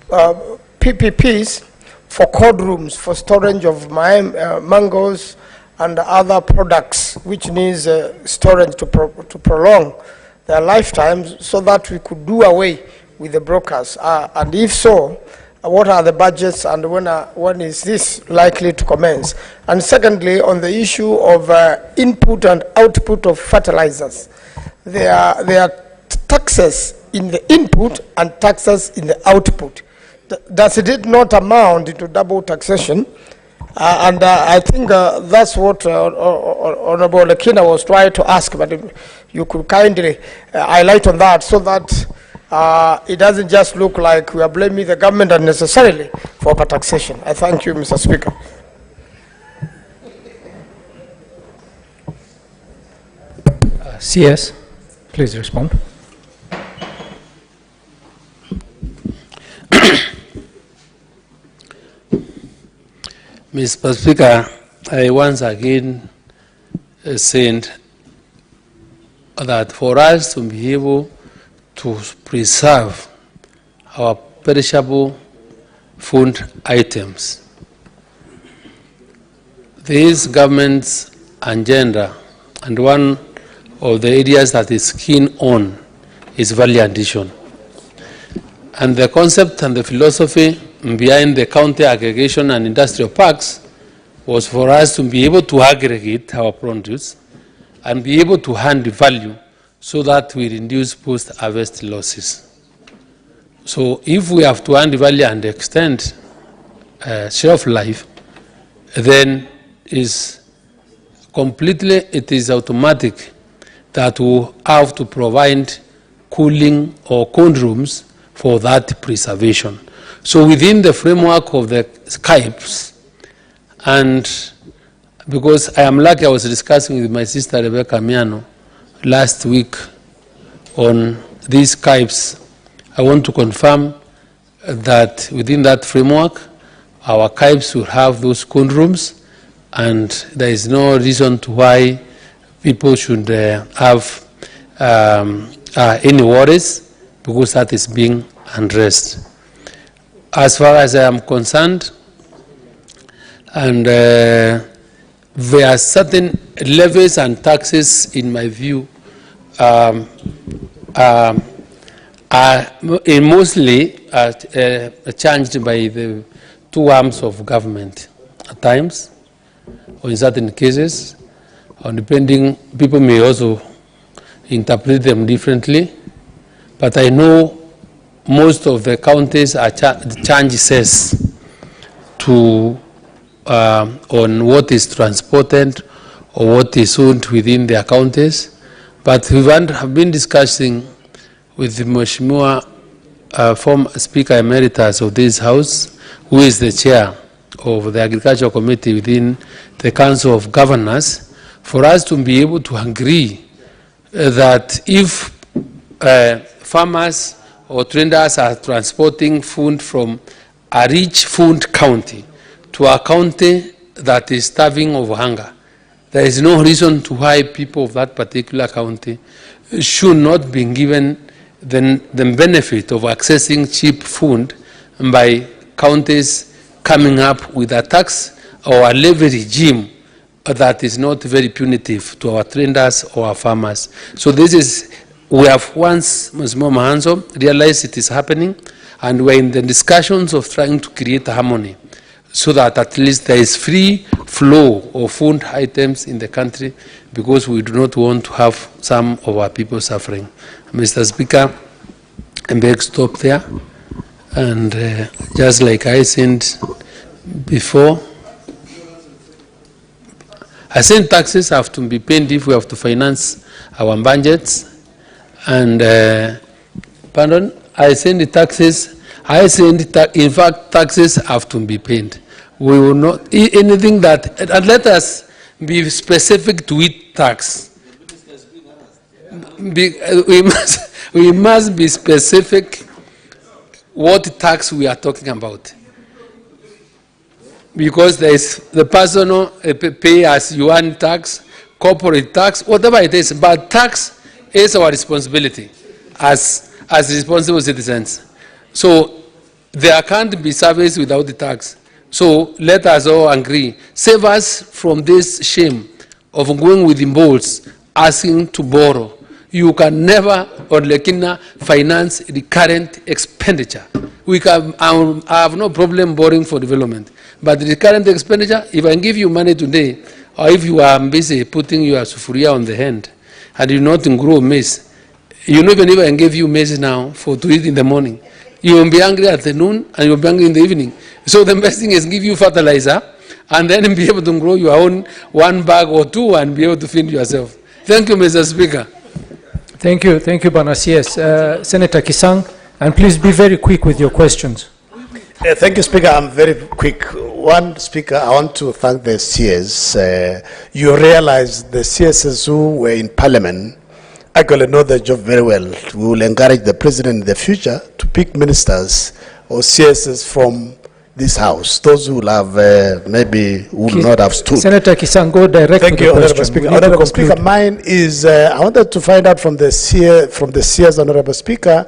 PPPs for cold rooms for storage of mangoes and other products which needs storage to prolong their lifetimes, so that we could do away with the brokers? And if so, what are the budgets, and when is this likely to commence? And secondly, on the issue of input and output of fertilizers, there are taxes in the input and taxes in the output. Does it not amount to double taxation? And I think that's what Honorable Lekina was trying to ask, but if you could kindly highlight on that, so that it doesn't just look like we are blaming the government unnecessarily for taxation. I thank you, Mr. Speaker. CS, please respond. Mr. Speaker, I once again said that for us to be able to preserve our perishable food items, this government's agenda, and one of the areas that is keen on is value addition. And the concept and the philosophy behind the county aggregation and industrial parks was for us to be able to aggregate our produce and be able to hand the value so that we reduce post-harvest losses. So if we have to hand the value and extend shelf life, then it is automatic that we have to provide cooling or cold rooms for that preservation. So within the framework of the CAIPs, and because I am lucky, I was discussing with my sister Rebecca Miano last week on these CAIPs, I want to confirm that within that framework, our CAIPs will have those cold rooms, and there is no reason to why people should have any worries, because that is being addressed. As far as I am concerned, and there are certain levies and taxes, in my view, are mostly changed by the two arms of government at times, or in certain cases, or depending, people may also interpret them differently. But I know most of the counties are charge cess to on what is transported or what is owned within their counties. But we have been discussing with the Mheshimiwa former Speaker Emeritus of this House, who is the chair of the Agricultural Committee within the Council of Governors, for us to be able to agree that if farmers or traders are transporting food from a rich food county to a county that is starving of hunger, there is no reason to why people of that particular county should not be given the benefit of accessing cheap food by counties coming up with a tax or a levy regime that is not very punitive to our traders or our farmers. So this is, we have once, Ms. Mahanzo, realized it is happening, and we're in the discussions of trying to create harmony so that at least there is free flow of food items in the country, because we do not want to have some of our people suffering. Mr. Speaker, I beg stop there. And just like I said before, I said taxes have to be paid if we have to finance our budgets. And, pardon, I said the taxes, in fact, taxes have to be paid. We will not, anything that, and let us be specific to each tax. We must be specific what tax we are talking about. Because there is the personal pay as you earn tax, corporate tax, whatever it is, but tax is our responsibility as responsible citizens. So there can't be service without the tax. So let us all agree. Save us from this shame of going with the balls, asking to borrow. You can never, or Lekina, finance the current expenditure. We can, I have no problem borrowing for development. But the current expenditure, if I give you money today, or if you are busy putting your sufuria on the hand, and you not grow maize, you know, even if I give you maize now to eat in the morning, you will be angry at the noon and you will be angry in the evening. So the best thing is give you fertilizer and then be able to grow your own one bag or two and be able to feed yourself. Thank you, Mr. Speaker. Thank you, Bwana CS. Senator Kisang, and please be very quick with your questions. Thank you, Speaker. I'm very quick. One, Speaker, I want to thank the CS. You realize the CSs who were in Parliament actually know their job very well. We will encourage the President in the future to pick ministers or CSs from this House, those who will have maybe would not have stood. Senator Kisang, go direct Thank to you, the Honorable question. Speaker. Honorable Speaker, mine is, I wanted to find out from the CS, Honorable Speaker,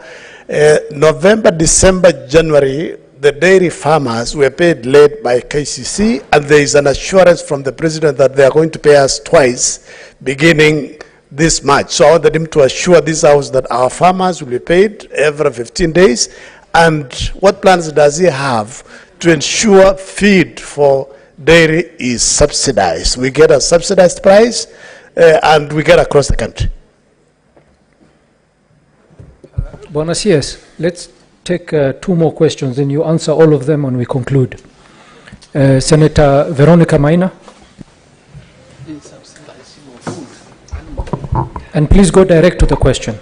November, December, January, the dairy farmers were paid late by KCC, and there is an assurance from the president that they are going to pay us twice, beginning this March. So I wanted him to assure this house that our farmers will be paid every 15 days. And what plans does he have to ensure feed for dairy is subsidized? We get a subsidized price, and we get across the country. Buenos dias. Let's take 2 more questions, and you answer all of them when we conclude. Senator Veronica Maina. And please go direct to the question.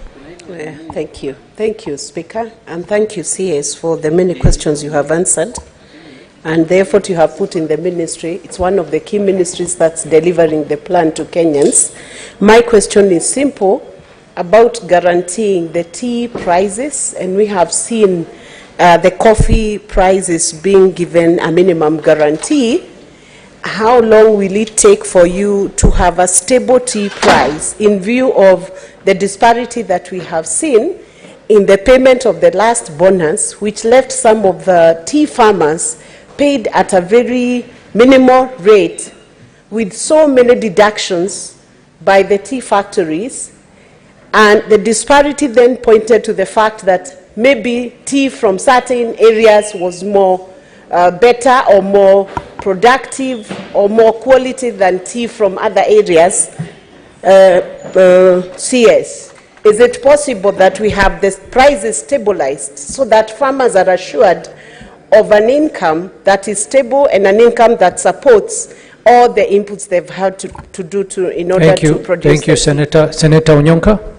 Thank you. Thank you, Speaker, and thank you, CS, for the many questions you have answered and the effort you have put in the ministry. It's one of the key ministries that's delivering the plan to Kenyans. My question is simple about guaranteeing the tea prices, and we have seen the coffee prices being given a minimum guarantee. How long will it take for you to have a stable tea price in view of the disparity that we have seen in the payment of the last bonus, which left some of the tea farmers paid at a very minimal rate with so many deductions by the tea factories? And the disparity then pointed to the fact that maybe tea from certain areas was more better or more productive or more quality than tea from other areas. CS, is it possible that we have the prices stabilized so that farmers are assured of an income that is stable and an income that supports all the inputs they've had to do in order to produce? Thank you, Senator. Senator Onyonka.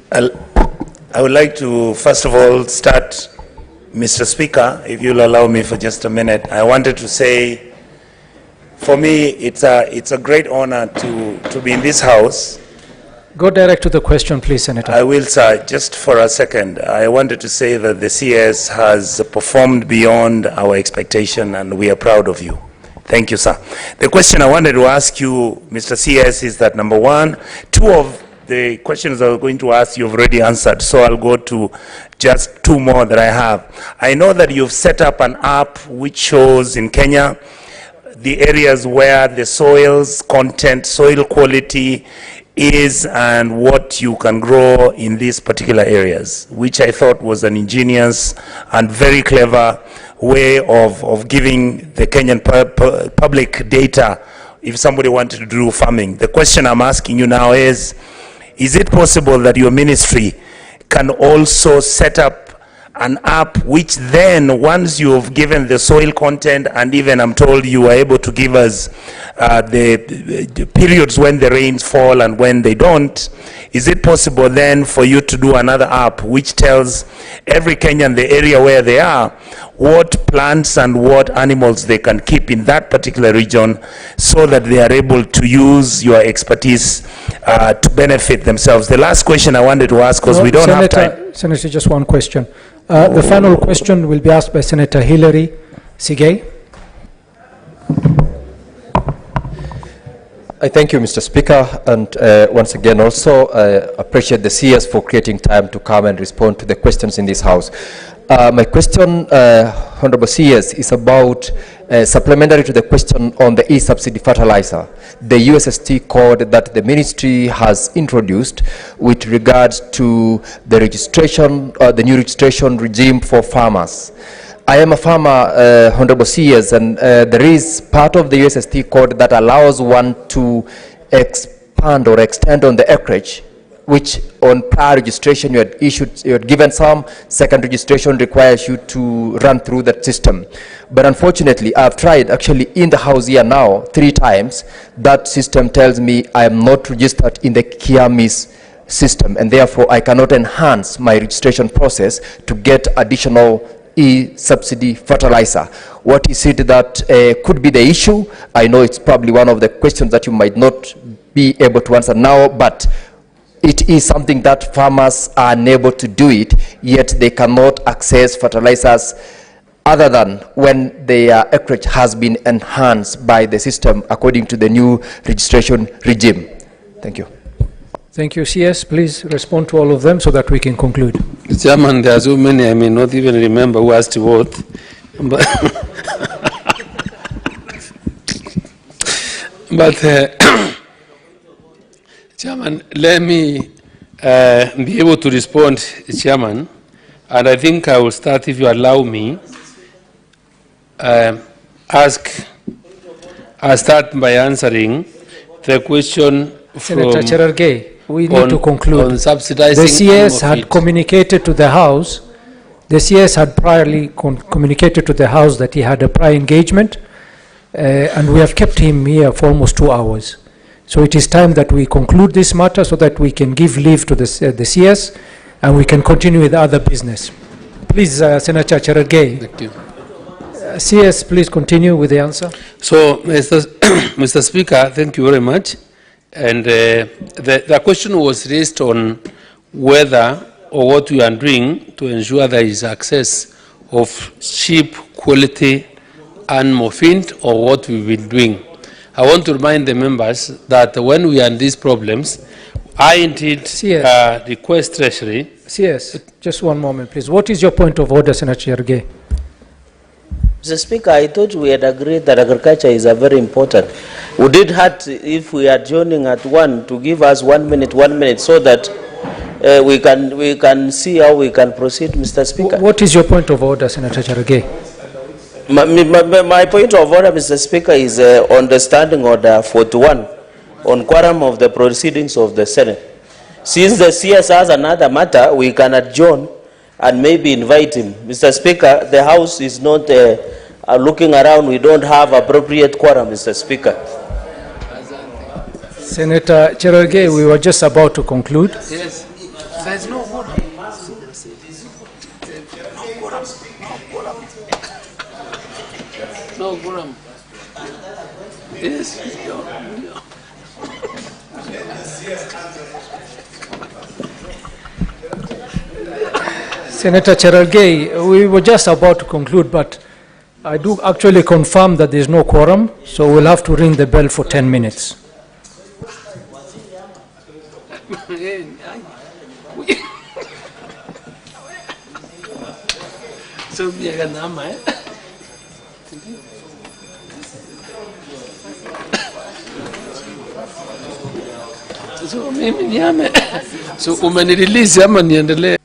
I would like to, first of all, start, Mr. Speaker, if you'll allow me for just a minute. I wanted to say, for me, it's a great honor to be in this house. Go direct to the question, please, Senator. I will, sir. Just for a second, I wanted to say that the CS has performed beyond our expectation, and we are proud of you. Thank you, sir. The question I wanted to ask you, Mr. CS, is that, number one, 2 of the questions I was going to ask you've already answered, so I'll go to just 2 more that I have. I know that you've set up an app which shows in Kenya the areas where the soil's content, soil quality is, and what you can grow in these particular areas, which I thought was an ingenious and very clever way of giving the Kenyan public data if somebody wanted to do farming. The question I'm asking you now is it possible that your ministry can also set up an app which then, once you've given the soil content, and even I'm told you are able to give us the periods when the rains fall and when they don't, is it possible then for you to do another app which tells every Kenyan the area where they are, what plants and what animals they can keep in that particular region, so that they are able to use your expertise to benefit themselves? The last question I wanted to ask, because we don't have time. Senator, just one question. The final question will be asked by Senator Hilary Sigei. I thank you, Mr. Speaker, and once again also appreciate the CS for creating time to come and respond to the questions in this House. My question, Honorable CS, is about supplementary to the question on the e-subsidy fertilizer, the USST code that the ministry has introduced with regards to the registration, the new registration regime for farmers. I am a farmer, Honorable CS, and there is part of the USST code that allows one to expand or extend on the acreage, which on prior registration you had given some, second registration requires you to run through that system. But unfortunately, I've tried actually in the house here now 3 times. That system tells me I am not registered in the Kiamis system, and therefore I cannot enhance my registration process to get additional e-subsidy fertilizer. What is it that could be the issue? I know it's probably one of the questions that you might not be able to answer now, but it is something that farmers are unable to do it, yet they cannot access fertilizers other than when their acreage has been enhanced by the system according to the new registration regime. Thank you. Thank you, CS. Please respond to all of them so that we can conclude. Chairman, there are so many I may not even remember who asked what. But, Chairman, let me be able to respond, Chairman, and I think I will start, if you allow me, I'll start by answering the question Senator from Cherargei, we need on- to conclude. on subsidizing The CS animal had feed. communicated to the House, the CS had priorly communicated to the House that he had a prior engagement, and we have kept him here for almost 2 hours. So it is time that we conclude this matter so that we can give leave to the CS and we can continue with other business. Please, Senator Cherargei. Thank you. CS, please continue with the answer. So, Mr. Speaker, thank you very much. And the question was raised on whether or what we are doing to ensure there is access of cheap quality animal feed, or what we've been doing. I want to remind the members that when we are in these problems, I indeed request Treasury. CS, just one moment, please. What is your point of order, Senator Cherargei? Mr. Speaker, I thought we had agreed that agriculture is a very important. Would it hurt if we are joining at 1 to give us 1 minute, so that we can see how we can proceed, Mr. Speaker? What is your point of order, Senator Cherargei? My point of order, Mr. Speaker, is on the standing order 41 on quorum of the proceedings of the Senate. Since the CS has another matter, we can adjourn and maybe invite him. Mr. Speaker, the House is not looking around. We don't have appropriate quorum, Mr. Speaker. Senator Cherargei, we were just about to conclude. Yes. There's no quorum. No quorum. Yes. Senator Cherargei, we were just about to conclude, but I do actually confirm that there is no quorum, so we'll have to ring the bell for 10 minutes. So mjega nama So mimi niame. So umenirelease ama niendelee?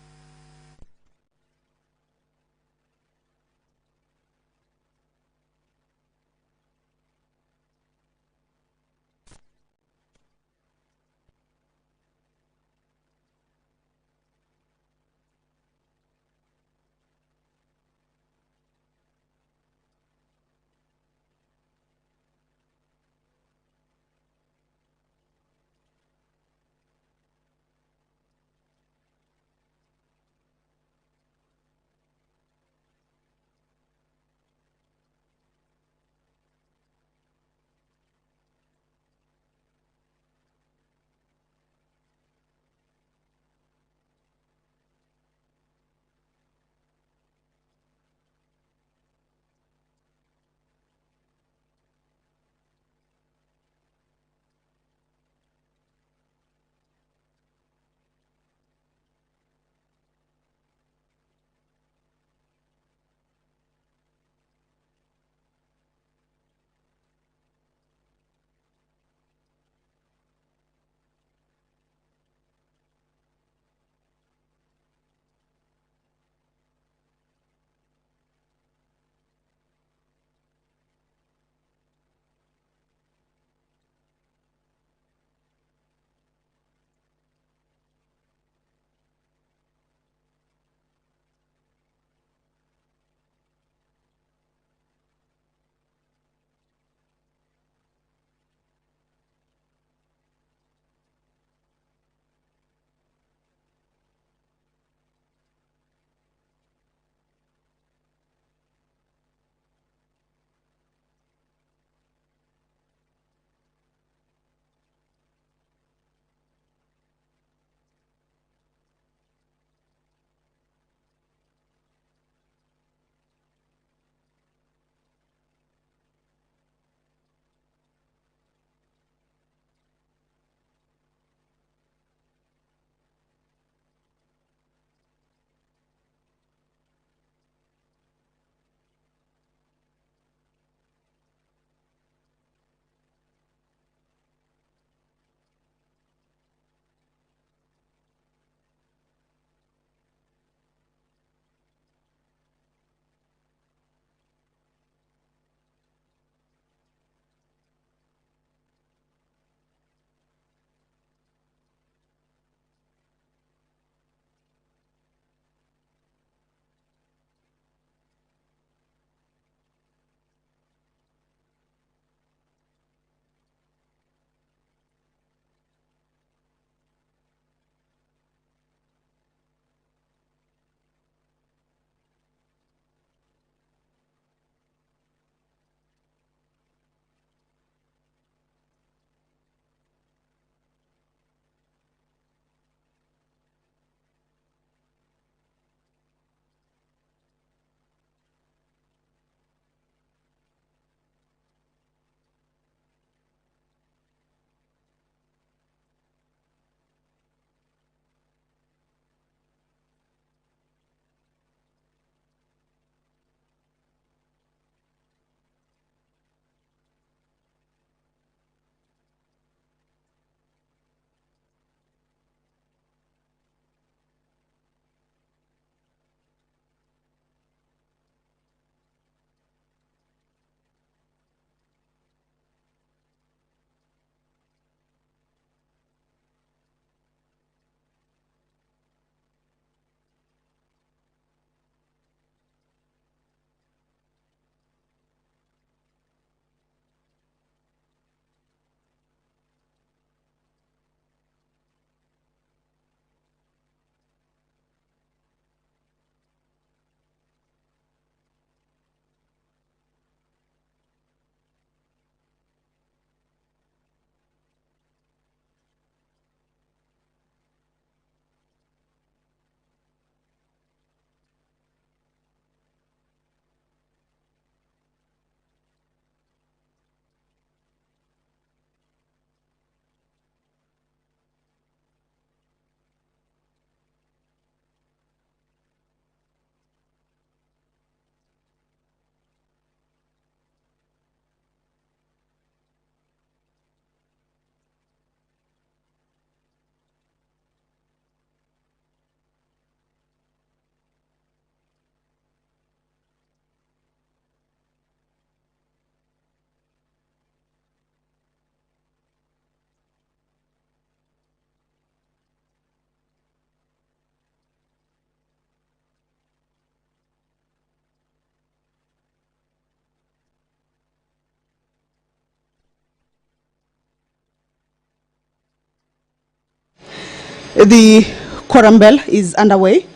The quorum bell is underway.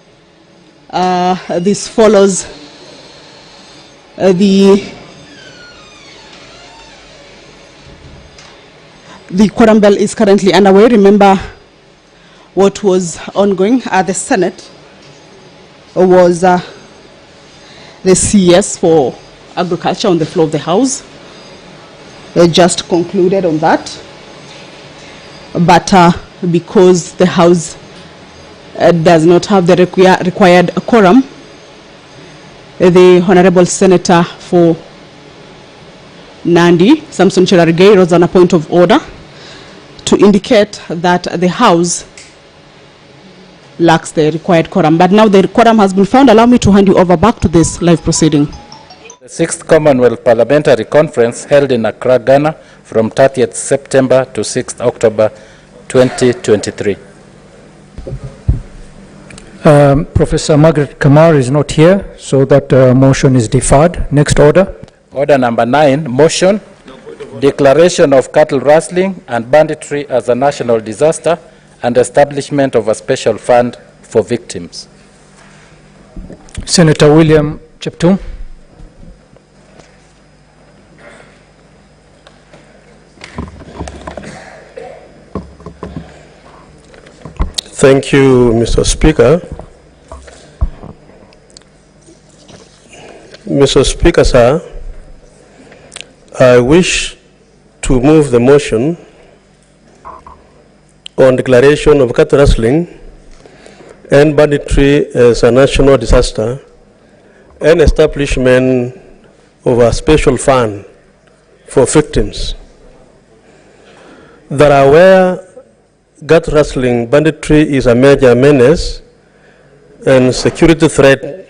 This follows the quorum bell is currently underway. Remember what was ongoing at the Senate was the CS for agriculture on the floor of the House. They just concluded on that. But because the House does not have the required quorum, the Honorable Senator for Nandi, Samson Cherargei, rose on a point of order to indicate that the House lacks the required quorum. But now the quorum has been found. Allow me to hand you over back to this live proceeding. The 6th Commonwealth Parliamentary Conference held in Accra, Ghana from 30th September to 6th October 2023. Professor Margaret Kamar is not here, so that motion is deferred. Next order. Order number 9, motion, declaration of cattle rustling and banditry as a national disaster and establishment of a special fund for victims. Senator William Cheptum. Thank you, Mr. Speaker. Mr. Speaker, sir, I wish to move the motion on declaration of cattle rustling and banditry as a national disaster and establishment of a special fund for victims. That are where cattle rustling banditry is a major menace and security threat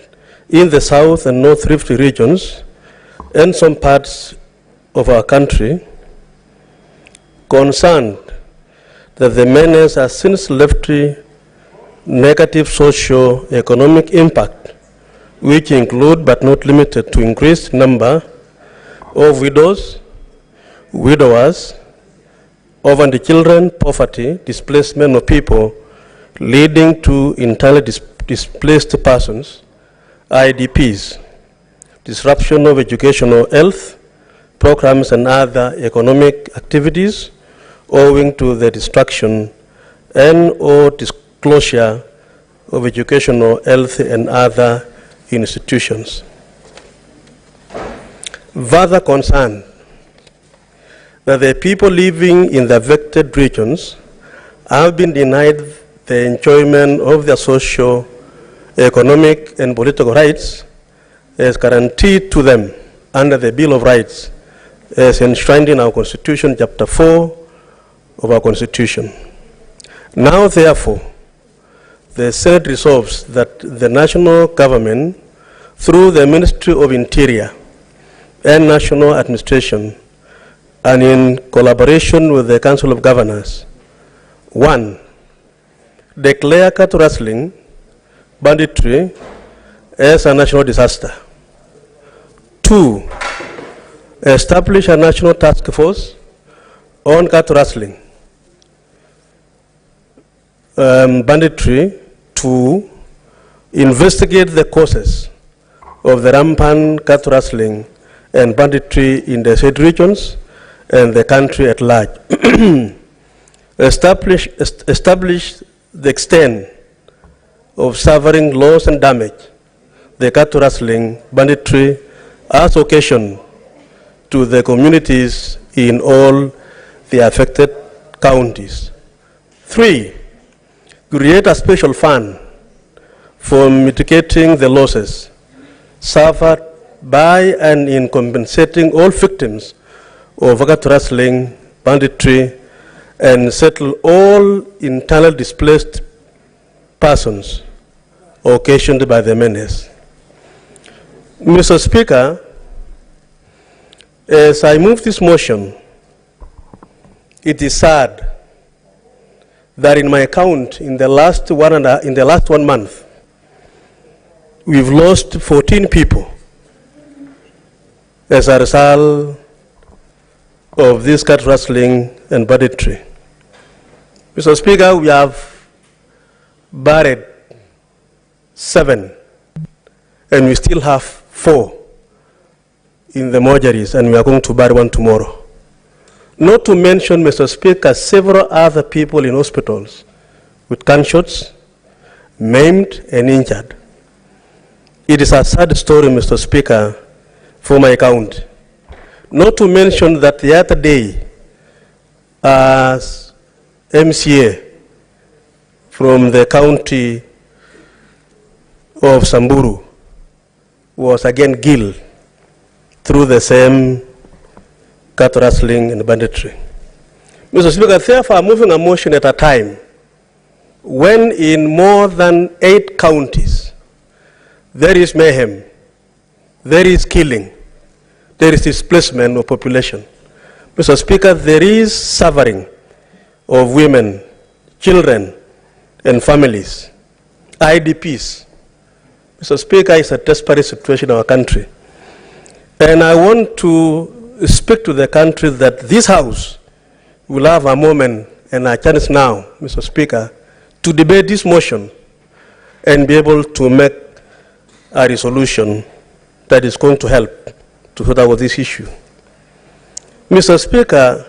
in the South and North Rift regions and some parts of our country, concerned that the menace has since left negative socio-economic impact, which include but not limited to increased number of widows, widowers, orphan children, poverty, displacement of people, leading to entirely displaced persons, IDPs, disruption of educational health programs and other economic activities owing to the destruction and or disclosure of educational health and other institutions. Further concerned that the people living in the affected regions have been denied the enjoyment of their social, economic, and political rights as guaranteed to them under the Bill of Rights as enshrined in our Constitution, Chapter 4 of our Constitution. Now, therefore, the Senate resolves that the national government, through the Ministry of Interior and National Administration, and in collaboration with the Council of Governors, 1, declare cattle rustling, banditry as a national disaster. 2, establish a national task force on cattle rustling, banditry, to investigate the causes of the rampant cattle rustling and banditry in the said regions and the country at large. Establish the extent of suffering, loss, and damage the cattle rustling, banditry has occasioned to the communities in all the affected counties. 3, create a special fund for mitigating the losses suffered by and in compensating all victims of cattle rustling, banditry, and settle all internally displaced persons occasioned by the menace. Mr. Speaker, as I move this motion, it is sad that in my account, in the last 1 month, we've lost 14 people as a result of this cattle rustling and banditry. Mr. Speaker, we have buried 7, and we still have 4 in the mortuaries, and we are going to bury 1 tomorrow. Not to mention, Mr. Speaker, several other people in hospitals with gunshots, maimed and injured. It is a sad story, Mr. Speaker, for my county. Not to mention that the other day, as MCA from the county of Samburu was again killed through the same cattle rustling and banditry. Mr. Speaker, therefore, I'm moving a motion at a time when in more than 8 counties there is mayhem, there is killing, there is displacement of population. Mr. Speaker, there is suffering of women, children, and families, IDPs. Mr. Speaker, it's a desperate situation in our country. And I want to speak to the country that this House will have a moment and a chance now, Mr. Speaker, to debate this motion and be able to make a resolution that is going to help to sort out this issue. Mr. Speaker,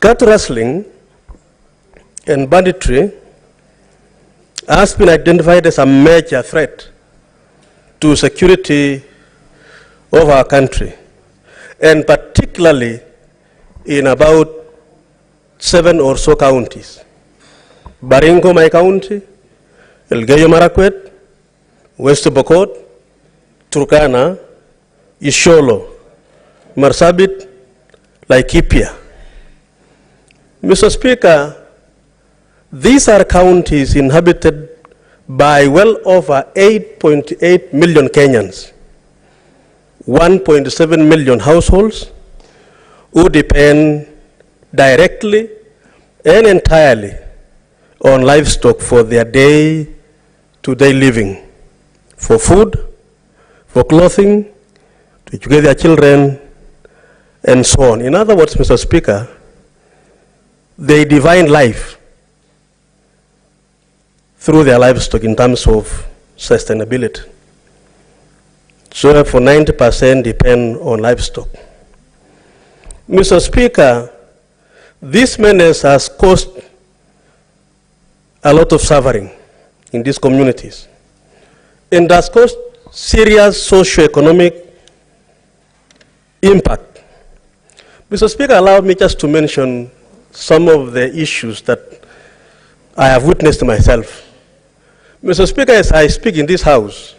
cattle rustling and banditry has been identified as a major threat to security of our country, and particularly in about 7 or so counties. Baringo, my county, Elgeyo Marakwet, West Pokot, Turkana, Isholo, Marsabit, Laikipia. Mr. Speaker, these are counties inhabited by well over 8.8 million Kenyans, 1.7 million households who depend directly and entirely on livestock for their day-to-day living, for food, for clothing, to educate their children, and so on. In other words, Mr. Speaker, they divine life through their livestock in terms of sustainability. So for 90% depend on livestock. Mr. Speaker, this menace has caused a lot of suffering in these communities and has caused serious socio-economic impact. Mr. Speaker, allow me just to mention some of the issues that I have witnessed myself. Mr. Speaker, as I speak in this House,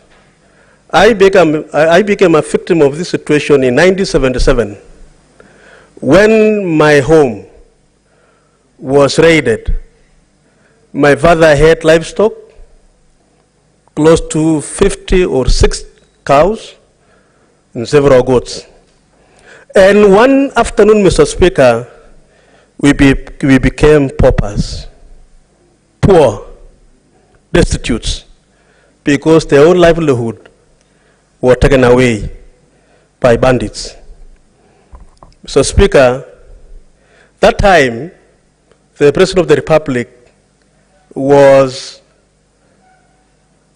I became a victim of this situation in 1977 when my home was raided. My father had livestock, close to 50 or 60 cows and several goats. And one afternoon, Mr. Speaker, we became paupers, poor, destitute, because their own livelihood were taken away by bandits. Mr. Speaker, that time, the President of the Republic was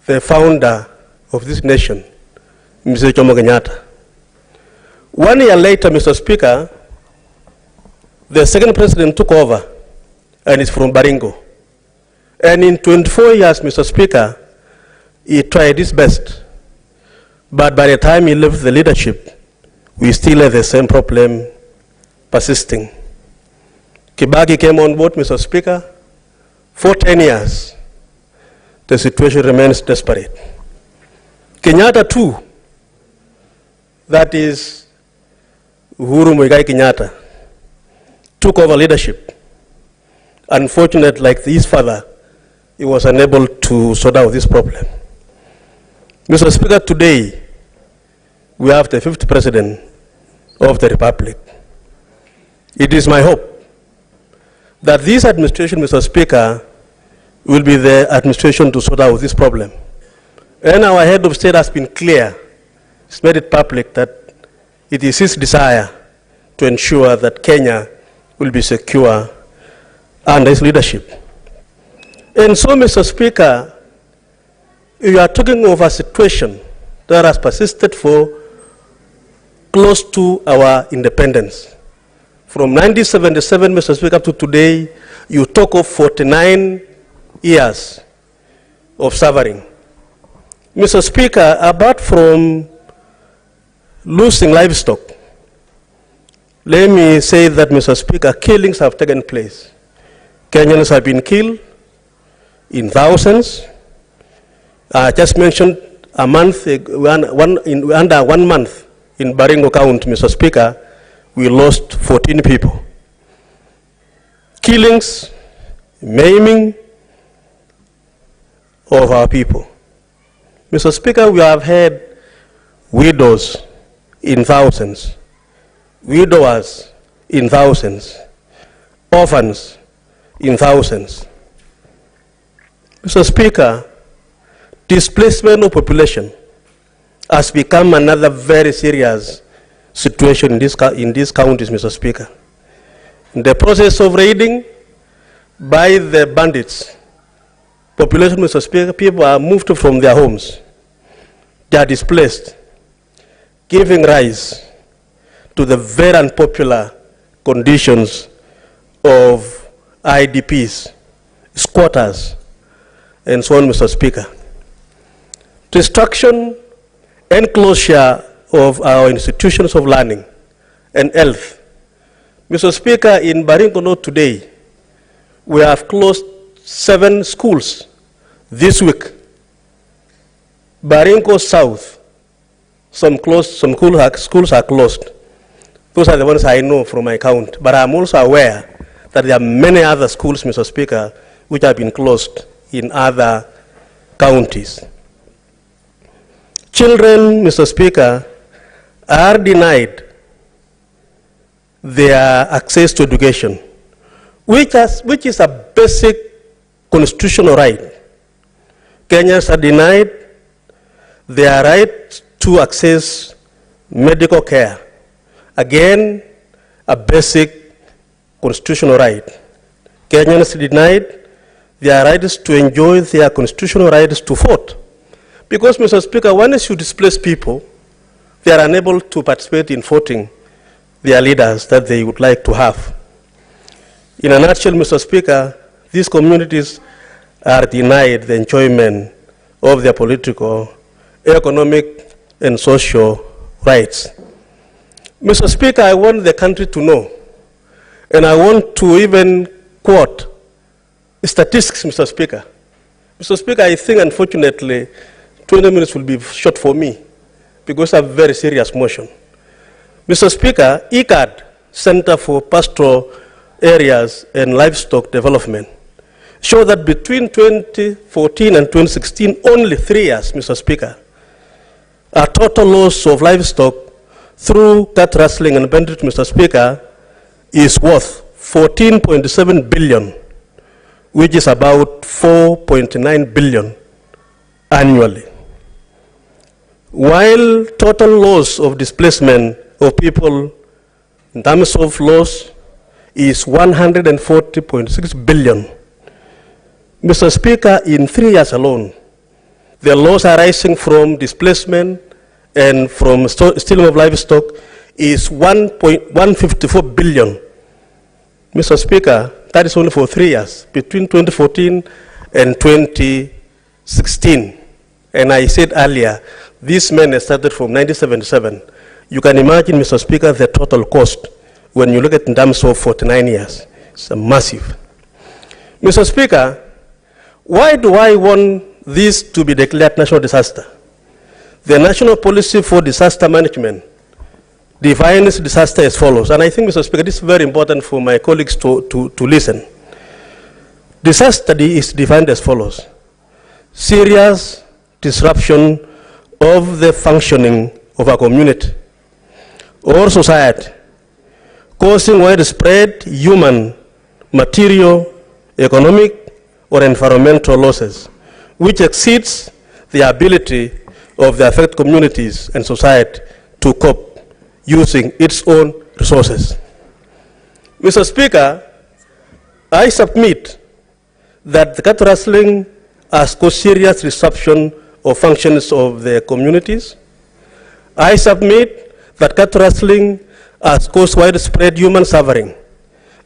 the founder of this nation, Mr. Jomo Kenyatta. 1 year later, Mr. Speaker, the second president took over, and is from Baringo. And in 24 years, Mr. Speaker, he tried his best. But by the time he left the leadership, we still have the same problem persisting. Kibaki came on board, Mr. Speaker. For 10 years, the situation remains desperate. Kenyatta too, that is Uhuru Muigai Kenyatta, took over leadership. Unfortunately, like his father, he was unable to sort out this problem. Mr. Speaker, today, we have the 5th President of the Republic. It is my hope that this administration, Mr. Speaker, will be the administration to sort out this problem. And our head of state has been clear, he's made it public that it is his desire to ensure that Kenya will be secure under his leadership. And so, Mr. Speaker, you are talking of a situation that has persisted for close to our independence. From 1977, Mr. Speaker, up to today, you talk of 49 years of suffering. Mr. Speaker, apart from losing livestock, let me say that, Mr. Speaker, killings have taken place. Kenyans have been killed in thousands. I just mentioned a month, under 1 month in Baringo County, Mr. Speaker, we lost 14 people. Killings, maiming of our people. Mr. Speaker, we have had widows in thousands, widowers in thousands, orphans in thousands. Mr. Speaker, displacement of population has become another very serious situation in these counties, Mr. Speaker. In the process of raiding by the bandits, population, Mr. Speaker, people are moved from their homes. They are displaced, giving rise to the very unpopular conditions of IDPs, squatters, and so on, Mr. Speaker. Destruction and closure of our institutions of learning and health. Mr. Speaker, in Baringo today, we have closed 7 schools this week. Baringo South, some schools are closed. Those are the ones I know from my count. But I'm also aware that there are many other schools, Mr. Speaker, which have been closed in other counties. Children, Mr. Speaker, are denied their access to education, which is a basic constitutional right. Kenyans are denied their right to access medical care. Again, a basic constitutional right. Kenyans are denied their rights to enjoy their constitutional rights to vote. Because, Mr. Speaker, once you displace people, they are unable to participate in voting their leaders that they would like to have. In a nutshell, Mr. Speaker, these communities are denied the enjoyment of their political, economic, and social rights. Mr. Speaker, I want the country to know, and I want to even quote statistics, Mr. Speaker. Mr. Speaker, I think, unfortunately, 20 minutes will be short for me because of a very serious motion. Mr. Speaker, ICAD, Center for Pastoral Areas and Livestock Development, show that between 2014 and 2016, only 3 years, Mr. Speaker, a total loss of livestock through cat rustling and banditry, Mr. Speaker, is worth 14.7 billion, which is about 4.9 billion annually. While total loss of displacement of people in terms of loss is 140.6 billion. Mr. Speaker, in 3 years alone, the loss arising from displacement and from stealing of livestock is 154 billion. Mr. Speaker, that is only for 3 years, between 2014 and 2016. And I said earlier, these men started from 1977. You can imagine, Mr. Speaker, the total cost when you look at it in terms of 49 years. It's massive. Mr. Speaker, why do I want this to be declared national disaster? The National Policy for Disaster Management defines disaster as follows, and I think, Mr. Speaker, this is very important for my colleagues to listen. Disaster is defined as follows: serious disruption of the functioning of a community or society, causing widespread human, material, economic, or environmental losses, which exceeds the ability of the affected communities and society to cope using its own resources. Mr. Speaker, I submit that the cattle rustling has caused serious disruption of functions of the communities. I submit that cattle rustling has caused widespread human suffering.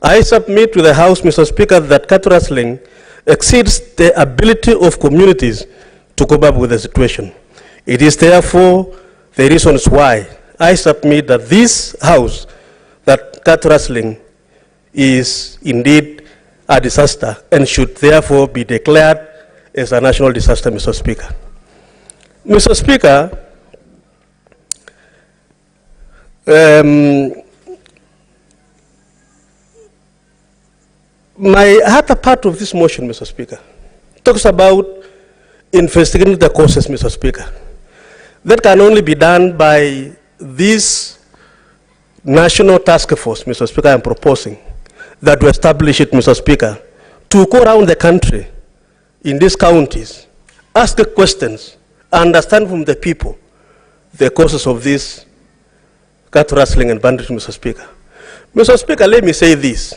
I submit to the House, Mr. Speaker, that cattle rustling exceeds the ability of communities to cope up with the situation. It is therefore the reasons why I submit that this House, that cattle rustling is indeed a disaster and should therefore be declared as a national disaster, Mr. Speaker. Mr. Speaker, my other part of this motion, Mr. Speaker, talks about investigating the causes, Mr. Speaker. That can only be done by this national task force, Mr. Speaker, I'm proposing that we establish it, Mr. Speaker, to go around the country in these counties, ask the questions, understand from the people the causes of this cattle rustling and banditry, Mr. Speaker. Mr. Speaker, let me say this.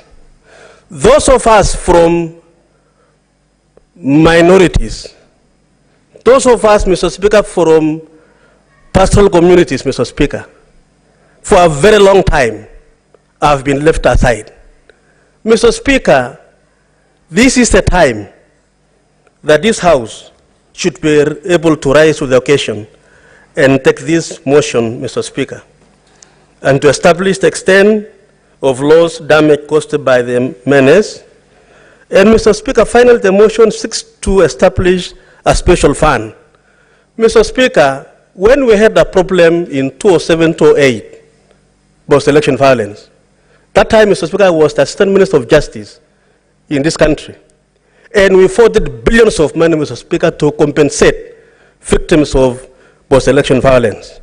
Those of us from minorities, those of us, Mr. Speaker, from pastoral communities, Mr. Speaker, for a very long time have been left aside. Mr. Speaker, this is the time that this House should be able to rise to the occasion and take this motion, Mr. Speaker, and to establish the extent of loss damage caused by the menace. And Mr. Speaker, finally the motion seeks to establish a special fund. Mr. Speaker, when we had a problem in 2007-2008, post-election violence, that time, Mr. Speaker, I was the Assistant Minister of Justice in this country. And we forwarded billions of money, Mr. Speaker, to compensate victims of post-election violence.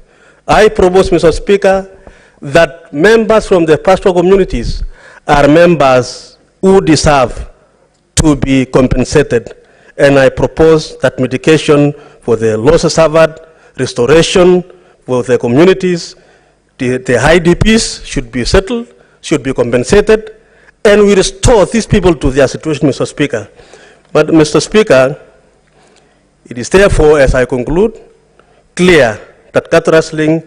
I propose, Mr. Speaker, that members from the pastoral communities are members who deserve to be compensated. And I propose that mitigation for the losses suffered, restoration for the communities, the IDPs should be settled, should be compensated, and we restore these people to their situation, Mr. Speaker. But, Mr. Speaker, it is therefore, as I conclude, clear that cattle rustling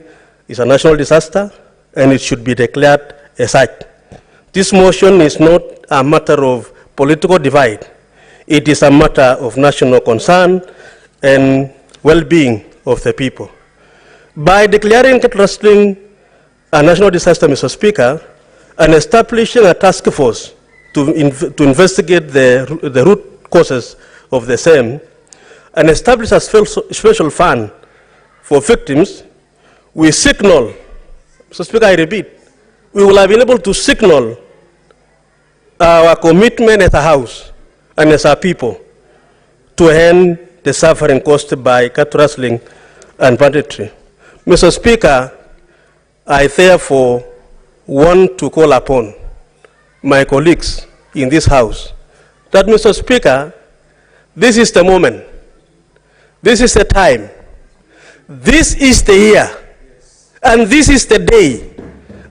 is a national disaster and it should be declared as such. This motion is not a matter of political divide. It is a matter of national concern and well-being of the people. By declaring cattle rustling a national disaster, Mr. Speaker, and establishing a task force to investigate the root causes of the same, and establish a special fund for victims, we signal, Mr. Speaker, I repeat, we will have been able to signal our commitment as a House and as a people to end the suffering caused by cattle rustling and banditry. Mr. Speaker, I therefore want to call upon my colleagues in this House that, Mr. Speaker, this is the moment, this is the time, this is the year, and this is the day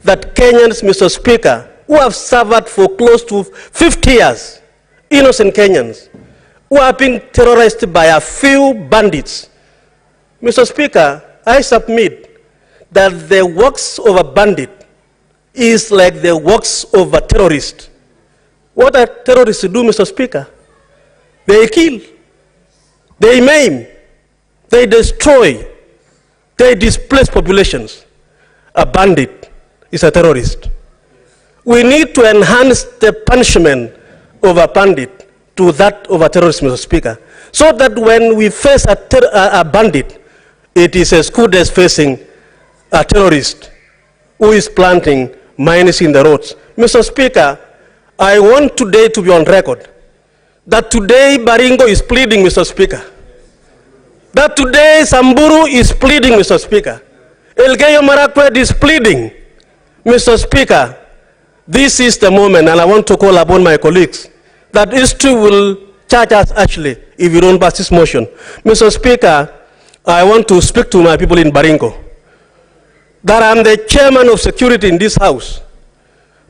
that Kenyans, Mr. Speaker, who have suffered for close to 50 years, innocent Kenyans, who are being terrorized by a few bandits. Mr. Speaker, I submit that the works of a bandit is like the works of a terrorist. What do terrorists do, Mr. Speaker? They kill, they maim, they destroy, they displace populations. A bandit is a terrorist. We need to enhance the punishment of a bandit to that of a terrorist, Mr. Speaker, so that when we face a bandit, it is as good as facing a terrorist who is planting mines in the roads. Mr. Speaker, I want today to be on record that today Baringo is pleading, Mr. Speaker. That today Samburu is pleading, Mr. Speaker. Elgeyo Marakwet is pleading. Mr. Speaker, this is the moment, and I want to call upon my colleagues that history will charge us actually if we don't pass this motion. Mr. Speaker, I want to speak to my people in Baringo that I'm the chairman of security in this House.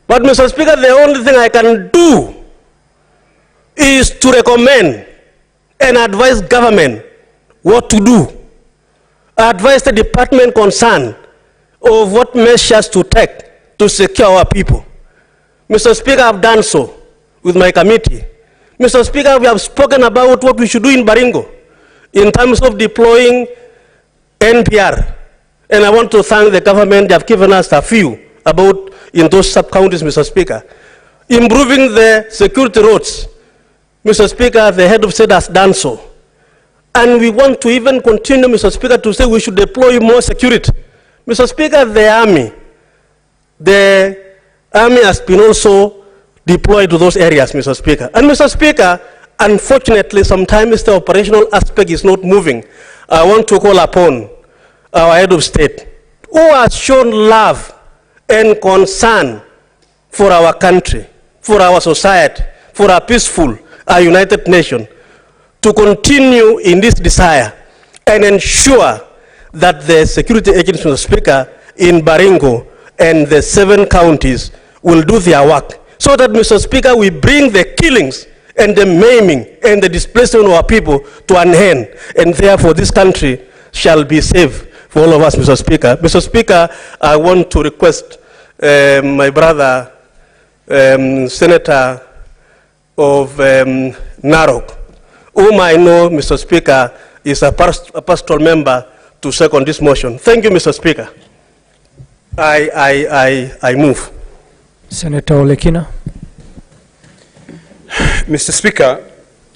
But, Mr. Speaker, the only thing I can do is to recommend and advise government what to do. Advise the department concerned of what measures to take to secure our people. Mr. Speaker, I've done so with my committee. Mr. Speaker, we have spoken about what we should do in Baringo in terms of deploying NPR. And I want to thank the government. They have given us a few about in those sub-counties, Mr. Speaker. Improving the security roads. Mr. Speaker, the head of state has done so. And we want to even continue, Mr. Speaker, to say we should deploy more security. Mr. Speaker, the army has been also deployed to those areas, Mr. Speaker. And Mr. Speaker, unfortunately, sometimes the operational aspect is not moving. I want to call upon our head of state, who has shown love and concern for our country, for our society, for our peaceful, our united nation, to continue in this desire and ensure that the security agents, Mr. Speaker, in Baringo and the 7 counties will do their work, so that, Mr. Speaker, we bring the killings and the maiming and the displacement of our people to an end, and therefore this country shall be safe for all of us, Mr. Speaker. Mr. Speaker, I want to request my brother, Senator of Narok, whom I know, Mr. Speaker, is a pastoral member, to second this motion. Thank you, Mr. Speaker. I move. Senator Olekina. Mr. Speaker,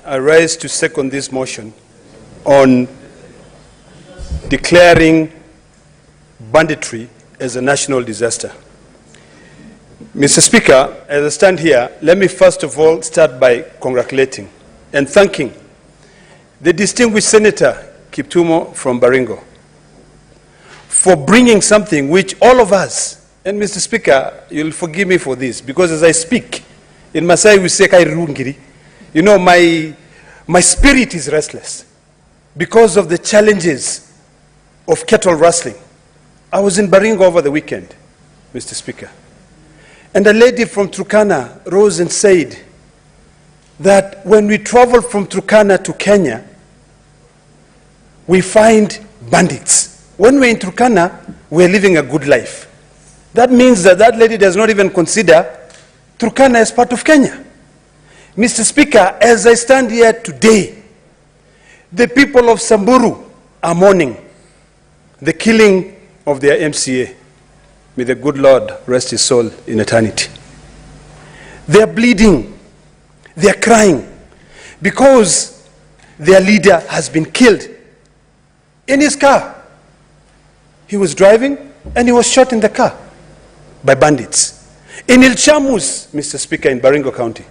I rise to second this motion on declaring banditry as a national disaster. Mr. Speaker, as I stand here, let me first of all start by congratulating and thanking the distinguished Senator Kiptumo from Baringo for bringing something which all of us, and Mr. Speaker, you'll forgive me for this, because as I speak, in Masai we say, you know, my spirit is restless because of the challenges of cattle rustling. I was in Baringo over the weekend, Mr. Speaker, and a lady from Turkana rose and said that when we travel from Turkana to Kenya, we find bandits. When we're in Turkana, we're living a good life. That means that that lady does not even consider Turkana as part of Kenya. Mr. Speaker, as I stand here today, the people of Samburu are mourning the killing of their MCA. May the good Lord rest his soul in eternity. They are bleeding, they are crying, because their leader has been killed in his car. He was driving and he was shot in the car by bandits. In Ilchamus, Mr. Speaker, in Baringo County,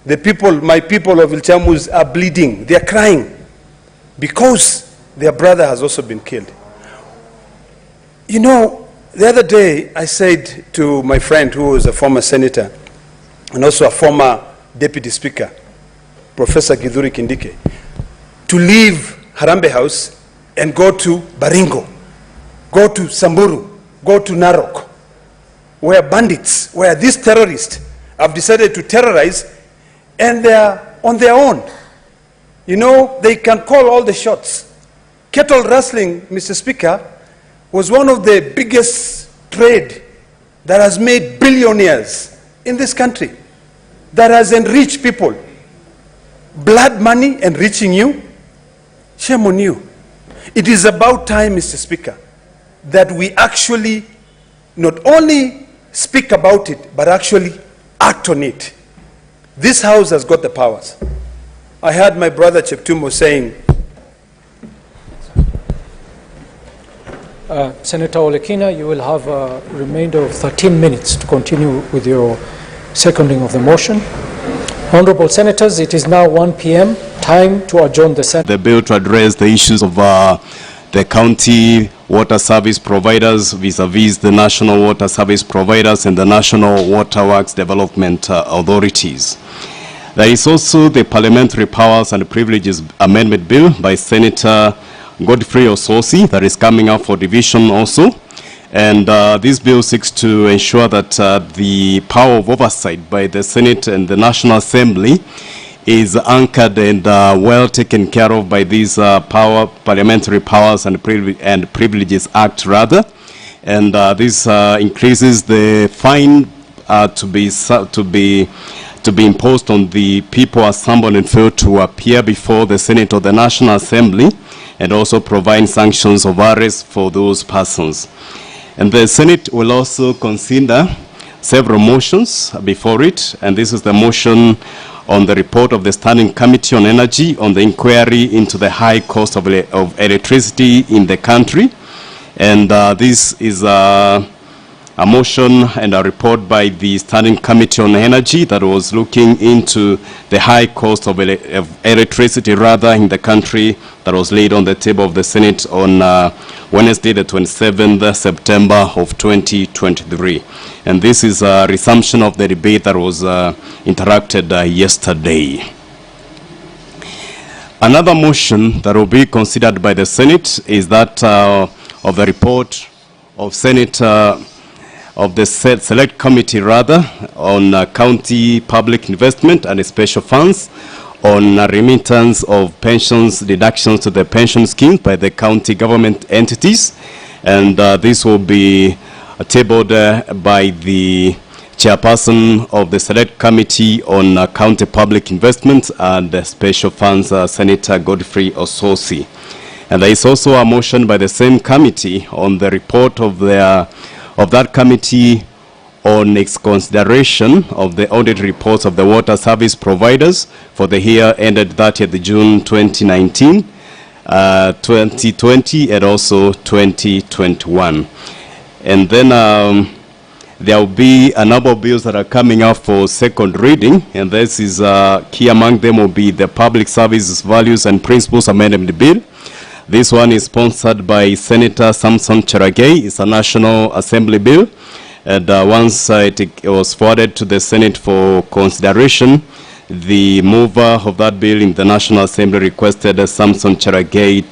the people, my people of Ilchamus are bleeding, they are crying, because their brother has also been killed. You know, the other day I said to my friend who was a former senator and also a former deputy speaker, Professor Githuri Kindike, to leave Harambee House and go to Baringo, go to Samburu, go to Narok, where bandits, where these terrorists have decided to terrorize, and they are on their own. You know, they can call all the shots. Cattle rustling, Mr. Speaker, was one of the biggest trade that has made billionaires in this country, that has enriched people. Blood money enriching you, shame on you. It is about time, Mr. Speaker, that we actually not only speak about it, but actually act on it. This House has got the powers. I heard my brother Cheptumo saying, Senator Olekina, you will have a remainder of 13 minutes to continue with your seconding of the motion. Honorable Senators, it is now 1 p.m. Time to adjourn the Senate. The bill to address the issues of the county water service providers vis-a-vis the national water service providers and the national waterworks development authorities. There is also the Parliamentary Powers and Privileges Amendment Bill by Senator Godfrey Ososi that is coming up for division also. And this bill seeks to ensure that the power of oversight by the Senate and the National Assembly is anchored and well taken care of by these Parliamentary Powers and Privileges Act, rather. And this increases the fine to be imposed on the people assembled and failed to appear before the Senate or the National Assembly, and also provide sanctions of arrest for those persons. And the Senate will also consider several motions before it, and this is the motion on the report of the Standing Committee on Energy on the inquiry into the high cost of electricity in the country. And this is a motion and a report by the Standing Committee on Energy that was looking into the high cost of electricity rather in the country, that was laid on the table of the Senate on Wednesday, the 27th September of 2023. And this is a resumption of the debate that was interrupted yesterday. Another motion that will be considered by the Senate is that of the report of Senate of the Select Committee, rather, on county public investment and special funds, on remittance of pensions deductions to the pension schemes by the county government entities. And this will be tabled by the chairperson of the Select Committee on County Public Investments and Special Funds, Senator Godfrey Ososi. And there is also a motion by the same committee on the report of that committee on its consideration of the audit reports of the water service providers for the year ended 30th June 2019, 2020, and also 2021. And then there will be a number of bills that are coming up for second reading, and this is key among them will be the Public Services Values and Principles Amendment Bill. This one is sponsored by Senator Samson Cherargei. It's a National Assembly bill, and once it was forwarded to the Senate for consideration, the mover of that bill in the National Assembly requested Samson Cherargei